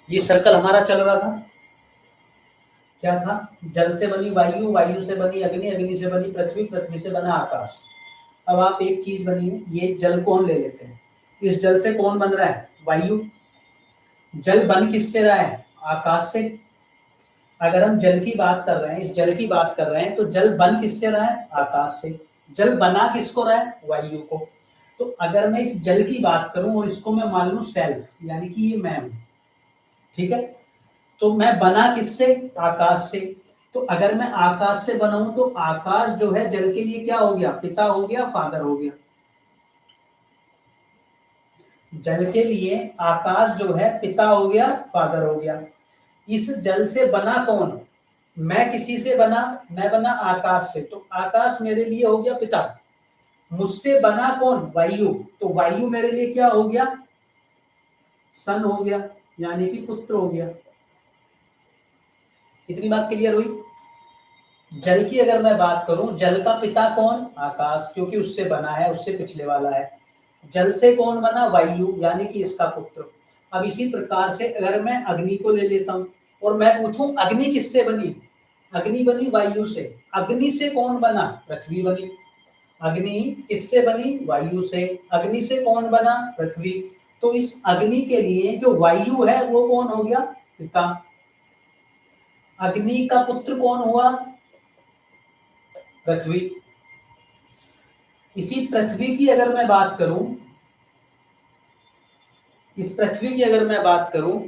ये सर्कल हमारा चल रहा था, क्या था, जल से बनी वायु, वायु से बनी अग्नि, अग्नि से बनी पृथ्वी, पृथ्वी से बना आकाश। अब आप एक चीज बनी है, ये जल को हम ले लेते हैं। इस जल से कौन बन रहा है, वायु। जल बन किससे रहा है, आकाश से। अगर हम जल की बात कर रहे हैं, इस जल की बात कर रहे हैं, तो जल बन किससे रहा है? आकाश से। जल बना किसको रहा है? वायु को। तो अगर मैं इस जल की बात करूं और इसको मैं मान लूं सेल्फ, यानी कि ये मैं हूं, ठीक है, तो मैं बना किससे? आकाश से। तो अगर मैं आकाश से बना हूं तो आकाश जो है जल के लिए क्या हो गया? पिता हो गया, फादर हो गया। जल के लिए आकाश जो है पिता हो गया, फादर हो गया। इस जल से बना कौन? मैं किसी से बना? मैं बना आकाश से, तो आकाश मेरे लिए हो गया पिता। मुझसे बना कौन? वायु, तो वायु मेरे लिए क्या हो गया? सन हो गया, यानी कि पुत्र हो गया। इतनी बात क्लियर हुई? जल की अगर मैं बात करूं, जल का पिता कौन? आकाश, क्योंकि उससे बना है, उससे पिछले वाला है। जल से कौन बना? वायु, यानी कि इसका पुत्र। अब इसी प्रकार से अगर मैं अग्नि को ले लेता हूं और मैं पूछूं अग्नि किससे बनी? अग्नि बनी वायु से। अग्नि से कौन बना? पृथ्वी बनी। अग्नि किससे बनी? वायु से। अग्नि से कौन बना? पृथ्वी। तो इस अग्नि के लिए जो वायु है वो कौन हो गया? पिता। अग्नि का पुत्र कौन हुआ? पृथ्वी। इसी पृथ्वी की अगर मैं बात करूं, इस पृथ्वी की अगर मैं बात करूं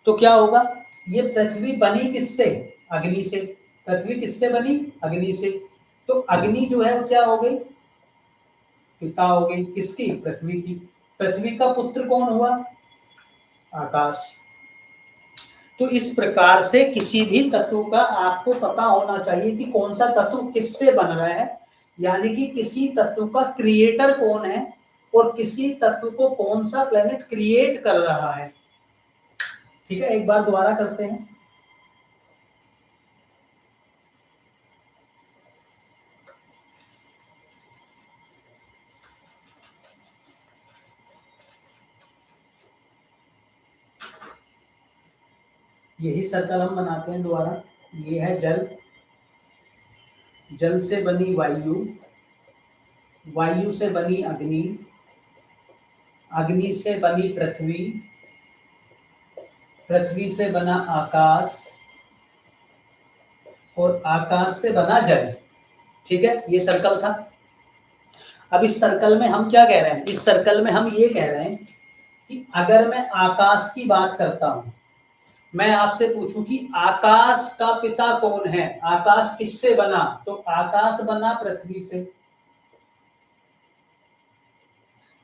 तो क्या होगा? ये पृथ्वी बनी किससे? अग्नि से। पृथ्वी किससे बनी? अग्नि से। तो अग्नि जो है वो क्या हो गई? पिता हो गई, किसकी? पृथ्वी की। पृथ्वी का पुत्र कौन हुआ? आकाश। तो इस प्रकार से किसी भी तत्व का आपको पता होना चाहिए कि कौन सा तत्व किससे बन रहा है, यानी कि किसी तत्व का क्रिएटर कौन है और किसी तत्व को कौन सा प्लेनेट क्रिएट कर रहा है। ठीक है, एक बार दोबारा करते हैं। यही सर्कल हम बनाते हैं दोबारा। ये है जल, जल से बनी वायु, वायु से बनी अग्नि, अग्नि से बनी पृथ्वी, पृथ्वी से बना आकाश और आकाश से बना जल। ठीक है, ये सर्कल था। अब इस सर्कल में हम क्या कह रहे हैं? इस सर्कल में हम ये कह रहे हैं कि अगर मैं आकाश की बात करता हूं, मैं आपसे पूछूं कि आकाश का पिता कौन है? आकाश किससे बना? तो आकाश बना पृथ्वी से।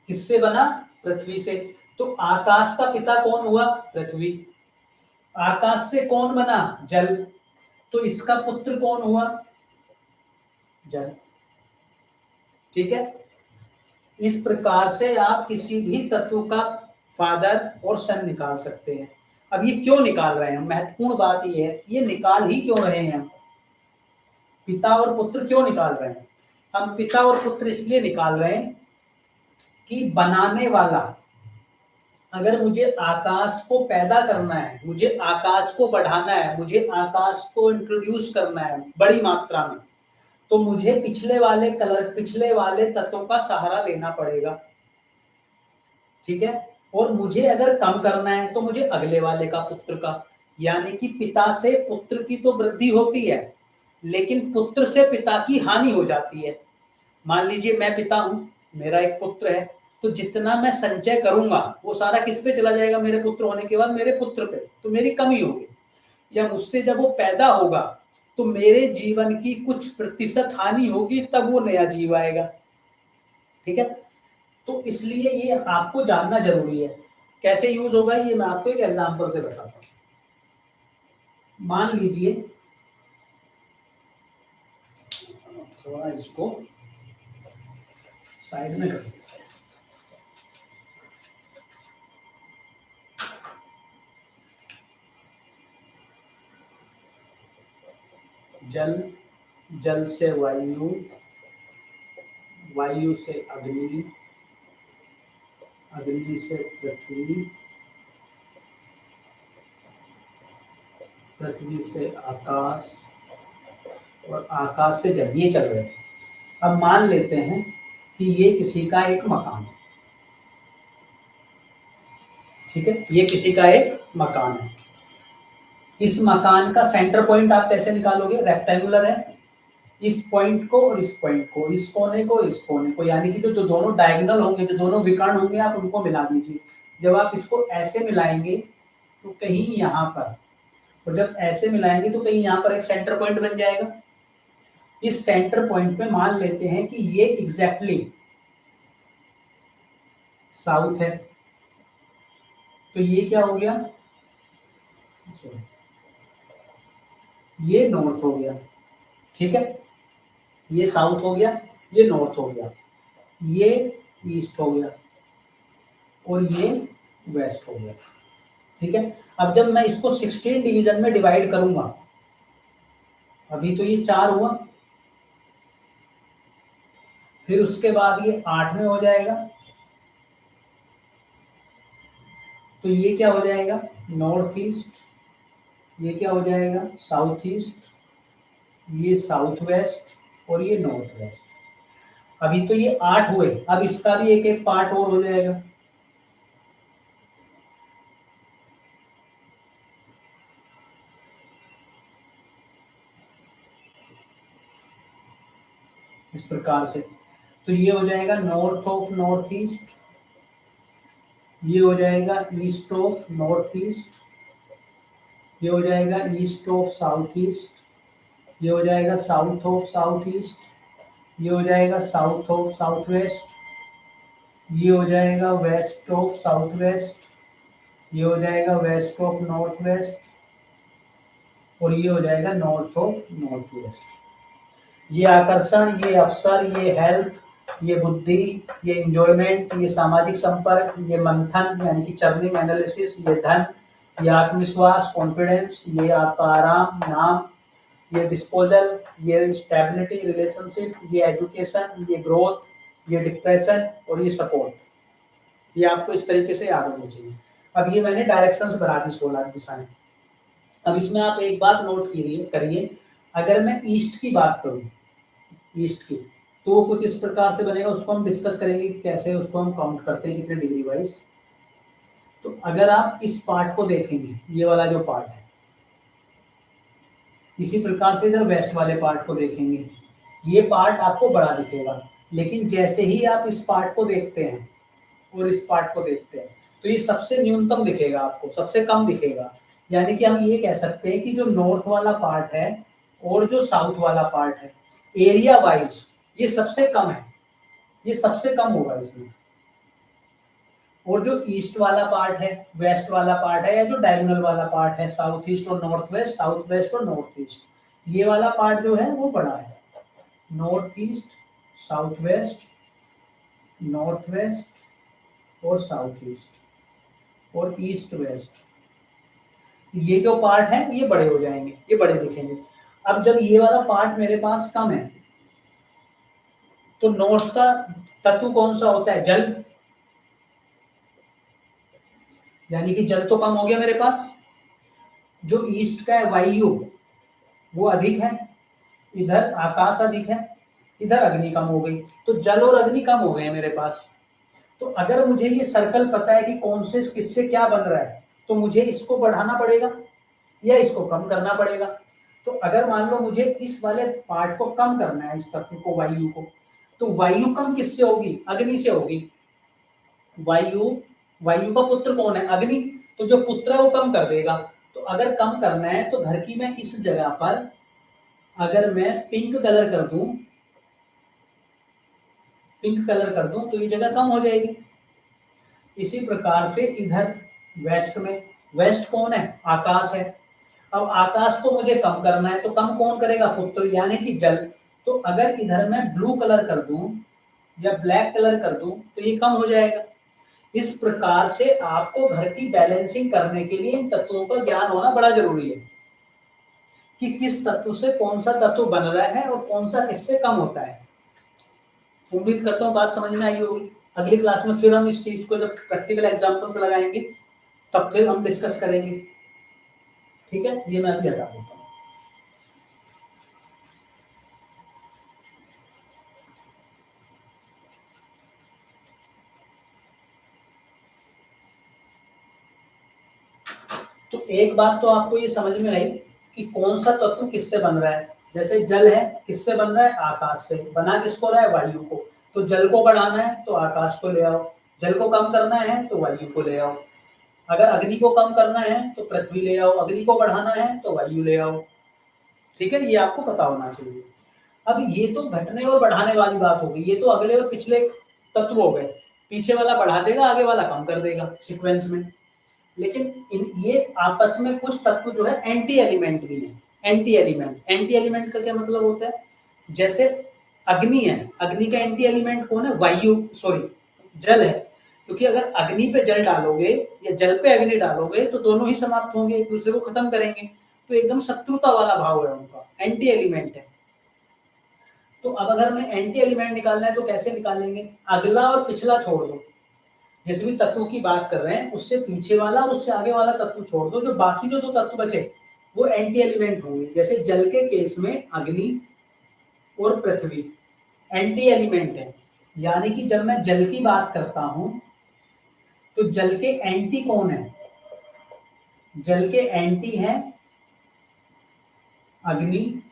किससे बना? पृथ्वी से। तो आकाश का पिता कौन हुआ? पृथ्वी। आकाश से कौन बना? जल। तो इसका पुत्र कौन हुआ? जल। ठीक है, इस प्रकार से आप किसी भी तत्व का फादर और सन निकाल सकते हैं। अब ये क्यों निकाल रहे हैं? महत्वपूर्ण बात ये है, ये निकाल ही क्यों रहे हैं हम? पिता और पुत्र क्यों निकाल रहे हैं? हम पिता और पुत्र इसलिए निकाल रहे हैं कि बनाने वाला, अगर मुझे आकाश को पैदा करना है, मुझे आकाश को बढ़ाना है, मुझे आकाश को इंट्रोड्यूस करना है बड़ी मात्रा में, तो मुझे पिछले वाले तत्वों का सहारा लेना पड़ेगा। ठीक है, और मुझे अगर कम करना है तो मुझे अगले वाले का, पुत्र का। यानी कि पिता से पुत्र की तो वृद्धि होती है, लेकिन पुत्र से पिता की हानि हो जाती है। मान लीजिए मैं पिता हूं, मेरा एक पुत्र है, तो जितना मैं संचय करूंगा वो सारा किस पे चला जाएगा? मेरे पुत्र होने के बाद मेरे पुत्र पे, तो मेरी कमी होगी। या मुझसे जब वो पैदा होगा तो मेरे जीवन की कुछ प्रतिशत हानि होगी, तब वो नया जीव आएगा। ठीक है, तो इसलिए ये आपको जानना जरूरी है। कैसे यूज होगा ये मैं आपको एक एग्जांपल से बताता हूँ। मान लीजिए, थोड़ा इसको साइड में कर, जल, जल से वायु, वायु से अग्नि, अग्नि से पृथ्वी, पृथ्वी से आकाश और आकाश से जल, ये चल रहे थे। अब मान लेते हैं कि ये किसी का एक मकान है। ठीक है, ये किसी का एक मकान है। इस मकान का सेंटर पॉइंट आप कैसे निकालोगे? रेक्टेंगुलर है, इस पॉइंट को और इस पॉइंट को, इस कोने को इस कोने को, यानी कि जो दोनों डायगोनल होंगे, जो दोनों विकर्ण होंगे, आप उनको मिला दीजिए। जब आप इसको ऐसे मिलाएंगे तो कहीं यहाँ पर, और जब ऐसे मिलाएंगे तो कहीं यहाँ पर एक सेंटर पॉइंट बन जाएगा। इस सेंटर पॉइंट पे मान लेते हैं कि ये एग्जैक्टली साउथ है, तो ये क्या हो गया? ये नॉर्थ हो गया, ठीक है। ये साउथ हो गया, ये नॉर्थ हो गया, ये ईस्ट हो गया और ये वेस्ट हो गया, ठीक है। अब जब मैं इसको 16 डिवीजन में डिवाइड करूंगा, अभी तो ये 4 हुआ, फिर उसके बाद ये 8 में हो जाएगा, तो ये क्या हो जाएगा? नॉर्थ ईस्ट, ये क्या हो जाएगा? साउथ ईस्ट, ये साउथ वेस्ट और ये नॉर्थ वेस्ट। अभी तो ये 8 हुए, अब इसका भी एक एक पार्ट और हो जाएगा। इस प्रकार से, तो ये हो जाएगा नॉर्थ ऑफ नॉर्थ ईस्ट, ये हो जाएगा ईस्ट ऑफ नॉर्थ ईस्ट, ये हो जाएगा ईस्ट ऑफ साउथ ईस्ट, ये हो जाएगा साउथ ऑफ साउथ ईस्ट, ये हो जाएगा साउथ ऑफ साउथ वेस्ट, ये हो जाएगा वेस्ट ऑफ साउथ वेस्ट, ये हो जाएगा वेस्ट ऑफ नॉर्थ वेस्ट और ये हो जाएगा नॉर्थ ऑफ नॉर्थ वेस्ट। ये आकर्षण, ये अवसर, ये हेल्थ, ये बुद्धि, ये इंजॉयमेंट, ये सामाजिक संपर्क, ये मंथन यानी कि चर्निंग एनालिसिस, ये धन, ये आत्मविश्वास कॉन्फिडेंस, ये आपका आराम नाम, ये डिस्पोजल, ये स्टेबिलिटी रिलेशनशिप, ये एजुकेशन, ये ग्रोथ, ये डिप्रेशन और ये सपोर्ट, ये आपको इस तरीके से याद होनी चाहिए। अब ये मैंने डायरेक्शंस बना दी 16 दिशाएं। अब इसमें आप एक बात नोट करिए, अगर मैं ईस्ट की बात करूं, ईस्ट की, तो वो कुछ इस प्रकार से बनेगा, उसको हम डिस्कस करेंगे कि कैसे उसको हम काउंट करते हैं कितने डिग्री वाइज। तो अगर आप इस पार्ट को देखेंगे, ये वाला जो पार्ट है, इसी प्रकार से इधर वेस्ट वाले पार्ट को देखेंगे, ये पार्ट आपको बड़ा दिखेगा, लेकिन जैसे ही आप इस पार्ट को देखते हैं और इस पार्ट को देखते हैं तो ये सबसे न्यूनतम दिखेगा आपको, सबसे कम दिखेगा। यानी कि हम ये कह सकते हैं कि जो नॉर्थ वाला पार्ट है और जो साउथ वाला पार्ट है, एरिया वाइज ये सबसे कम है, ये सबसे कम होगा इसमें। और जो ईस्ट वाला पार्ट है, वेस्ट वाला पार्ट है, या जो डायगोनल वाला पार्ट है, साउथ ईस्ट और नॉर्थ वेस्ट, साउथ वेस्ट और नॉर्थ ईस्ट, ये वाला पार्ट जो है वो बड़ा है। North east, south west, north west और साउथ ईस्ट और ईस्ट वेस्ट, ये जो पार्ट है ये बड़े हो जाएंगे, ये बड़े दिखेंगे। अब जब ये वाला पार्ट मेरे पास कम है, तो नॉर्थ का तत्व कौन सा होता है? जल, यानी कि जल तो कम हो गया मेरे पास। जो ईस्ट का है वायु, वो अधिक है, इधर आकाश अधिक है, इधर अग्नि कम हो गई, तो जल और अग्नि कम हो गए मेरे पास। तो अगर मुझे ये सर्कल पता है कि कौन से किससे क्या बन रहा है, तो मुझे इसको बढ़ाना पड़ेगा या इसको कम करना पड़ेगा। तो अगर मान लो मुझे इस वाले पार्ट को कम करना है, इस तत्व को, वायु को, तो वायु कम किससे होगी? अग्नि से होगी। वायु, वायु का पुत्र कौन है? अग्नि, तो जो पुत्र है वो कम कर देगा। तो अगर कम करना है तो घर की मैं इस जगह पर अगर मैं पिंक कलर कर दूं, पिंक कलर कर दूं तो ये जगह कम हो जाएगी। इसी प्रकार से इधर वेस्ट में, वेस्ट कौन है? आकाश है। अब आकाश को मुझे कम करना है, तो कम कौन करेगा? पुत्र यानी कि जल। तो अगर इधर मैं ब्लू कलर कर दूं या ब्लैक कलर कर दूं तो ये कम हो जाएगा। इस प्रकार से आपको घर की बैलेंसिंग करने के लिए इन तत्वों का ज्ञान होना बड़ा जरूरी है कि किस तत्व से कौन सा तत्व बन रहा है और कौन सा किससे कम होता है। उम्मीद करता हूँ बात समझ में आई होगी। अगली क्लास में फिर हम इस चीज को जब प्रैक्टिकल एग्जांपल्स लगाएंगे तब फिर हम डिस्कस करेंगे। ठीक है, ये मैं अभी हटा देता हूँ। तो एक बात तो आपको ये समझ में आई कि कौन सा तत्व किससे बन रहा है। जैसे जल है, किससे बन रहा है? आकाश से। बना किसको रहा है? वायु को। तो जल को बढ़ाना है तो आकाश को ले आओ, जल को कम करना है तो वायु को ले आओ, अगर अग्नि को कम करना है तो पृथ्वी ले आओ, अग्नि को बढ़ाना है तो वायु ले आओ। ठीक है, ये आपको पता होना चाहिए। अब ये तो घटने और बढ़ाने वाली बात हो गई, ये तो अगले और पिछले तत्व हो गए। पीछे वाला बढ़ा देगा, आगे वाला कम कर देगा सीक्वेंस में। लेकिन ये आपस में कुछ तत्व जो है एंटी एलिमेंट भी है। एंटी एलिमेंट का क्या मतलब होता है? जैसे अग्नि है, अग्नि का एंटी एलिमेंट कौन है? वायु, सॉरी जल है। क्योंकि अगर अग्नि पे जल डालोगे या जल पे अग्नि डालोगे तो दोनों ही समाप्त होंगे, एक दूसरे को खत्म करेंगे। तो एकदम शत्रुता वाला भाव है उनका, एंटी एलिमेंट है। तो अब अगर हमें एंटी एलिमेंट निकालना है तो कैसे निकालेंगे? अगला और पिछला छोड़ दो, जिस भी तत्व की बात कर रहे हैं उससे पीछे वाला और उससे आगे वाला तत्व छोड़ दो, जो बाकी जो दो तत्व बचे वो एंटी एलिमेंट होंगे। जैसे जल के केस में अग्नि और पृथ्वी एंटी एलिमेंट है, यानी कि जब मैं जल की बात करता हूं तो जल के एंटी कौन है? जल के एंटी हैं अग्नि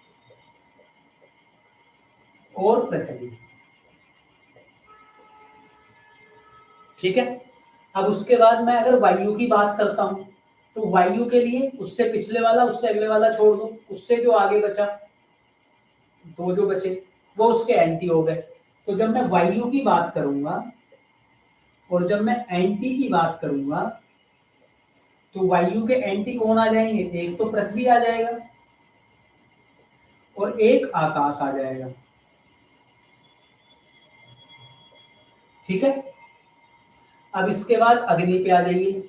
और पृथ्वी। ठीक है, अब उसके बाद मैं अगर वायु की बात करता हूं तो वायु के लिए उससे पिछले वाला उससे अगले वाला छोड़ दो, उससे जो आगे बचा दो जो बचे वो उसके एंटी हो गए। तो जब मैं वायु की बात करूंगा और जब मैं एंटी की बात करूंगा तो वायु के एंटी कौन आ जाएंगे? एक तो पृथ्वी आ जाएगा और एक आकाश आ जाएगा। ठीक है, अब इसके बाद अग्नि पे आ जाइए।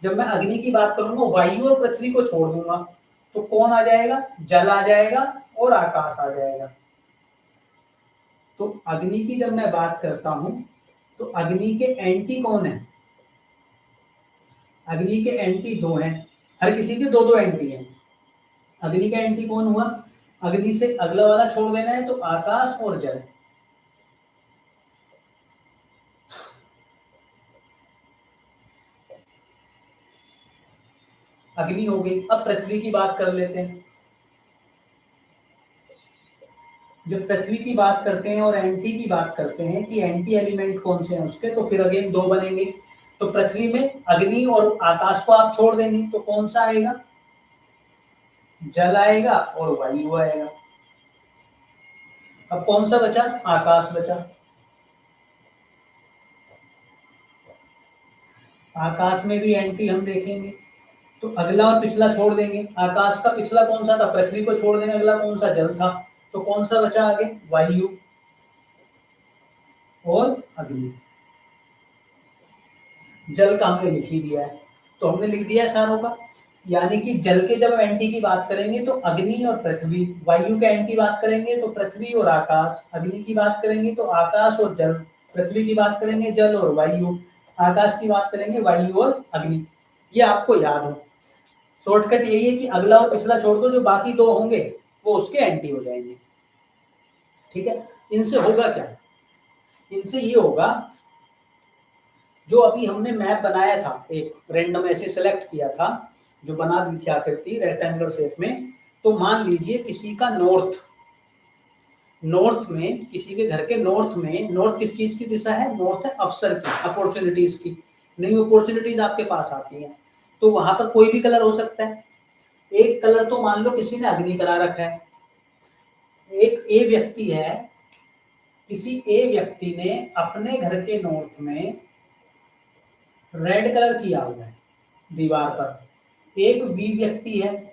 जब मैं अग्नि की बात करूंगा वायु और पृथ्वी को छोड़ दूंगा तो कौन आ जाएगा? जल आ जाएगा और आकाश आ जाएगा। तो अग्नि की जब मैं बात करता हूं तो अग्नि के एंटी कौन है? अग्नि के एंटी दो हैं, हर किसी के दो दो एंटी हैं। अग्नि का एंटी कौन हुआ? अग्नि से अगला वाला छोड़ देना है तो आकाश और जल। अग्नि हो गई। अब पृथ्वी की बात कर लेते हैं। जब पृथ्वी की बात करते हैं और एंटी की बात करते हैं कि एंटी एलिमेंट कौन से हैं उसके, तो फिर अगेन दो बनेंगे। तो पृथ्वी में अग्नि और आकाश को आप छोड़ देंगे तो कौन सा आएगा? जल आएगा और वायु आएगा। अब कौन सा बचा? आकाश बचा। आकाश में भी एंटी हम देखेंगे तो अगला और पिछला छोड़ देंगे। आकाश का पिछला कौन सा था? पृथ्वी को छोड़ देंगे, अगला कौन सा? जल था। तो कौन सा बचा आगे? वायु और अग्नि। जल का हमने लिख ही दिया है, तो हमने लिख दिया है सारों का। यानी कि जल के जब एंटी की बात करेंगे तो अग्नि और पृथ्वी, वायु के एंटी बात करेंगे तो पृथ्वी और आकाश, अग्नि की बात करेंगे तो आकाश और जल, पृथ्वी की बात करेंगे जल और वायु, आकाश की बात करेंगे वायु और अग्नि। ये आपको याद हो। शॉर्टकट यही है कि अगला और पिछला छोड़ दो, जो बाकी दो होंगे वो उसके एंटी हो जाएंगे। ठीक है, इनसे होगा क्या? इनसे ये होगा, जो अभी हमने मैप बनाया था, एक रैंडम ऐसे सेलेक्ट किया था, जो बना दी थी आकृति रेक्टेंगुलर शेप में। तो मान लीजिए किसी का नॉर्थ में, किसी के घर के नॉर्थ में, नॉर्थ किस चीज की दिशा है? नॉर्थ है अवसर की, अपॉर्चुनिटीज की, नई अपॉर्चुनिटीज आपके पास आती हैं। तो वहां पर कोई भी कलर हो सकता है। एक कलर तो मान लो किसी ने अग्नि करा रखा है। एक ए व्यक्ति है, किसी ए व्यक्ति ने अपने घर के नॉर्थ में रेड कलर किया हुआ है दीवार पर। एक बी व्यक्ति है,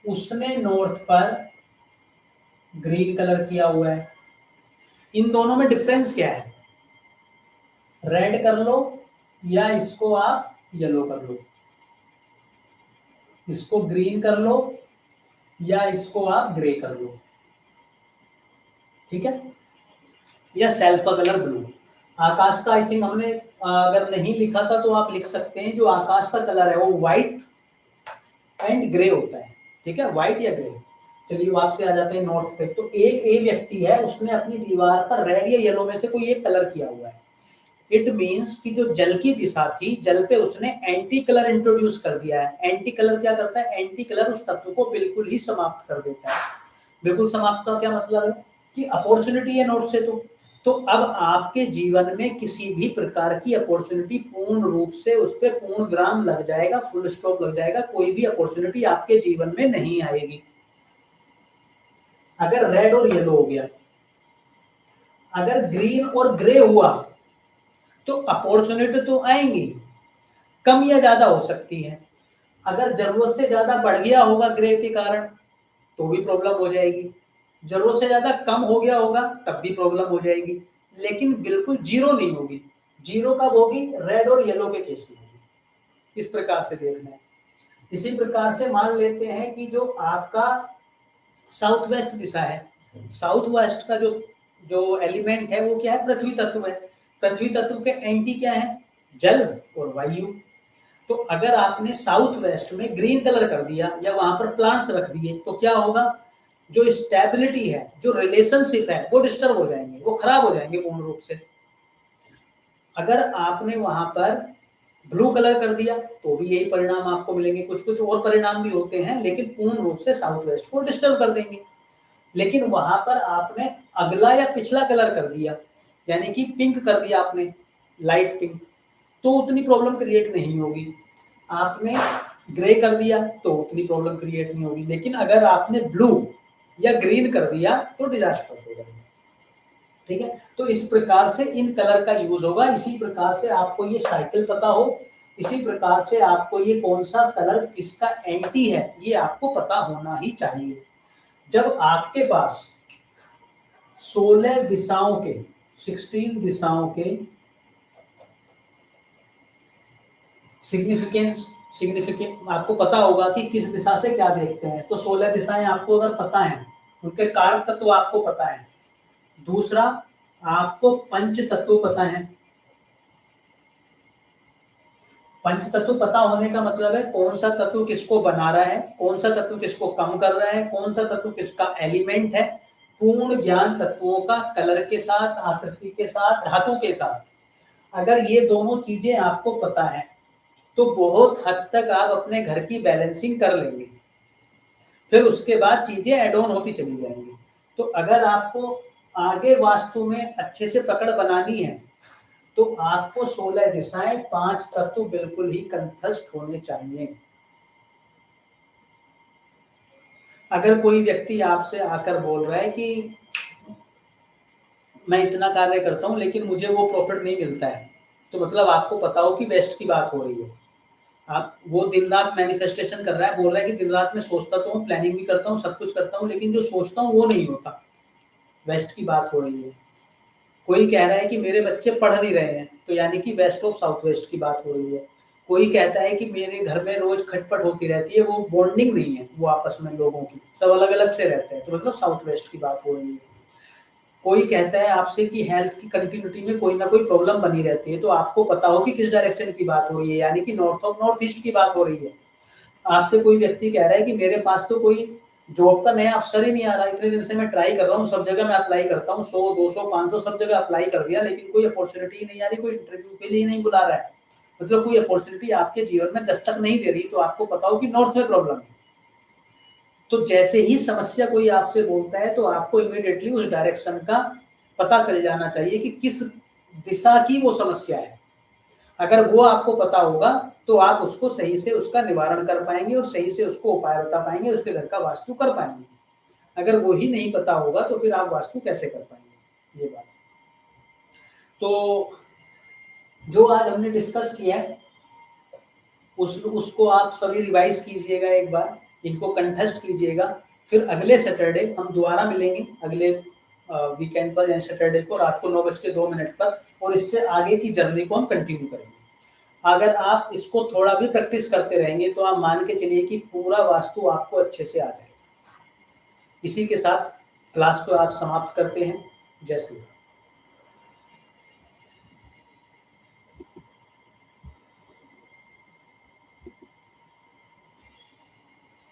उसने नॉर्थ पर ग्रीन कलर किया हुआ है। इन दोनों में डिफरेंस क्या है? रेड कर लो या इसको आप येलो कर लो, इसको ग्रीन कर लो या इसको आप ग्रे कर लो। ठीक है, या सेल्फ का कलर ब्लू। आकाश का आई थिंक हमने अगर नहीं लिखा था तो आप लिख सकते हैं, जो आकाश का कलर है वो व्हाइट एंड ग्रे होता है। ठीक है, व्हाइट या ग्रे। चलिए वापस आ जाते हैं नॉर्थ पे। तो एक ए व्यक्ति है, उसने अपनी दीवार पर रेड या येलो में से कोई एक कलर किया हुआ है। इट मीन्स कि जो जल की दिशा थी, जल पे उसने एंटी कलर इंट्रोड्यूस कर दिया है। एंटी कलर क्या करता है? एंटी कलर उस तत्व को बिल्कुल ही समाप्त कर देता है। बिल्कुल समाप्त का क्या मतलब है कि अपॉर्चुनिटी है नोट से। तो अब आपके जीवन में किसी भी प्रकार की अपॉर्चुनिटी पूर्ण रूप से उस पर पूर्ण विराम लग जाएगा, फुल स्टॉप लग जाएगा, कोई भी अपॉर्चुनिटी आपके जीवन में नहीं आएगी। अगर रेड और येलो हो गया, अगर ग्रीन और ग्रे हुआ तो अपॉर्चुनिटी तो आएंगी, कम या ज्यादा हो सकती है। अगर जरूरत से ज्यादा बढ़ गया होगा ग्रे के कारण तो भी प्रॉब्लम हो जाएगी, जरूरत से ज्यादा कम हो गया होगा तब भी प्रॉब्लम हो जाएगी, लेकिन बिल्कुल जीरो नहीं होगी। जीरो कब होगी? रेड और येलो के केस में होगी। इस प्रकार से देखना है। इसी प्रकार से मान लेते हैं कि जो आपका साउथ वेस्ट दिशा है, साउथ वेस्ट का जो जो एलिमेंट है वो क्या है? पृथ्वी तत्व है। पृथ्वी तत्व के एंटी क्या है? जल और वायु। तो अगर आपने साउथ वेस्ट में ग्रीन कलर कर दिया या वहां पर प्लांट्स रख दिए तो क्या होगा? जो स्टेबिलिटी है, जो रिलेशनशिप है, वो डिस्टर्ब हो जाएंगे, वो खराब हो जाएंगे पूर्ण रूप से। अगर आपने वहां पर ब्लू कलर कर दिया तो भी यही परिणाम आपको मिलेंगे। कुछ कुछ और परिणाम भी होते हैं लेकिन पूर्ण रूप से साउथ वेस्ट को डिस्टर्ब कर देंगे। लेकिन वहां पर आपने अगला या पिछला कलर कर दिया, यानी कि पिंक कर दिया आपने, लाइट पिंक, तो उतनी प्रॉब्लम क्रिएट नहीं होगी। आपने ग्रे कर दिया तो उतनी प्रॉब्लम क्रिएट नहीं होगी। लेकिन अगर आपने ब्लू या ग्रीन कर दिया तो डिजास्टर्स हो जाएगा। ठीक है, तो इस प्रकार से इन कलर का यूज होगा। इसी प्रकार से आपको ये साइकिल पता हो, इसी प्रकार से आपको ये कौन सा कलर किसका एंटी है ये आपको पता होना ही चाहिए। जब आपके पास 16 दिशाओं के 16 दिशाओं के सिग्निफिकेंट आपको पता होगा कि किस दिशा से क्या देखते हैं। तो 16 दिशाएं आपको अगर पता है, उनके कारक तत्व आपको पता है। दूसरा, आपको पंच तत्व पता है। पंच तत्व पता होने का मतलब है कौन सा तत्व किसको बना रहा है, कौन सा तत्व किसको कम कर रहा है, कौन सा तत्व किसका एलिमेंट है। पूर्ण ज्ञान तत्वों का कलर के साथ, आकृति के साथ, धातु के साथ। अगर ये दोनों चीजें आपको पता है तो बहुत हद तक आप अपने घर की बैलेंसिंग कर लेंगे। फिर उसके बाद चीजें एड ऑन होती चली जाएंगी। तो अगर आपको आगे वास्तु में अच्छे से पकड़ बनानी है तो आपको 16 दिशाएं, 5 तत्व बिल्कुल ही कंठस्थ होने चाहिए। अगर कोई व्यक्ति आपसे आकर बोल रहा है कि मैं इतना कार्य करता हूं लेकिन मुझे वो प्रॉफिट नहीं मिलता है, तो मतलब आपको पता हो कि वेस्ट की बात हो रही है। आप वो दिन रात मैनिफेस्टेशन कर रहा है, बोल रहा है कि दिन रात में सोचता तो हूँ, प्लानिंग भी करता हूँ, सब कुछ करता हूँ, लेकिन जो सोचता हूँ वो नहीं होता। वेस्ट की बात हो रही है। कोई कह रहा है कि मेरे बच्चे पढ़ नहीं रहे हैं, तो यानी कि वेस्ट ऑफ साउथ वेस्ट की बात हो रही है। कोई कहता है कि मेरे घर में रोज खटपट होती रहती है, वो बॉन्डिंग नहीं है, वो आपस में लोगों की सब अलग अलग से रहते हैं, तो मतलब साउथ वेस्ट की बात हो रही है। कोई कहता है आपसे कि हेल्थ की कंटिन्यूटी में कोई ना कोई प्रॉब्लम बनी रहती है, तो आपको पता हो कि किस डायरेक्शन की बात हो रही है, यानी कि नॉर्थ ऑफ नॉर्थ ईस्ट की बात हो रही है। आपसे कोई व्यक्ति कह रहा है कि मेरे पास तो कोई जॉब का नया अवसर ही नहीं आ रहा, इतने दिन से मैं ट्राई कर रहा हूँ, सब जगह मैं अप्लाई करता हूँ, 100 200 500 सब जगह अप्लाई कर दिया, लेकिन कोई अपॉर्चुनिटी ही नहीं आ रही, कोई इंटरव्यू के लिए नहीं बुला रहा है, मतलब कोई अपॉर्चुनिटी आपके जीवन में दस्तक नहीं दे रही, तो आपको पता हो कि नॉर्थ में प्रॉब्लम है। तो जैसे ही समस्या कोई आपसे बोलता है तो आपको इमीडिएटली उस डायरेक्शन का पता चल जाना चाहिए कि किस दिशा की वो समस्या है। अगर वो आपको पता होगा तो आप उसको सही से उसका निवारण कर पाएंगे और सही से उसको उपाय बता पाएंगे, उसके घर का वास्तु कर पाएंगे। अगर वो ही नहीं पता होगा तो फिर आप वास्तु कैसे कर पाएंगे, ये बात। तो जो आज हमने डिस्कस किया है उसको आप सभी रिवाइज कीजिएगा, एक बार इनको कंठस्थ कीजिएगा। फिर अगले सैटरडे हम दोबारा मिलेंगे, अगले वीकेंड पर यानी सैटरडे को रात को 9:02 पर, और इससे आगे की जर्नी को हम कंटिन्यू करेंगे। अगर आप इसको थोड़ा भी प्रैक्टिस करते रहेंगे तो आप मान के चलिए कि पूरा वास्तु आपको अच्छे से आ जाएगा। इसी के साथ क्लास को आप समाप्त करते हैं। जय श्री राम।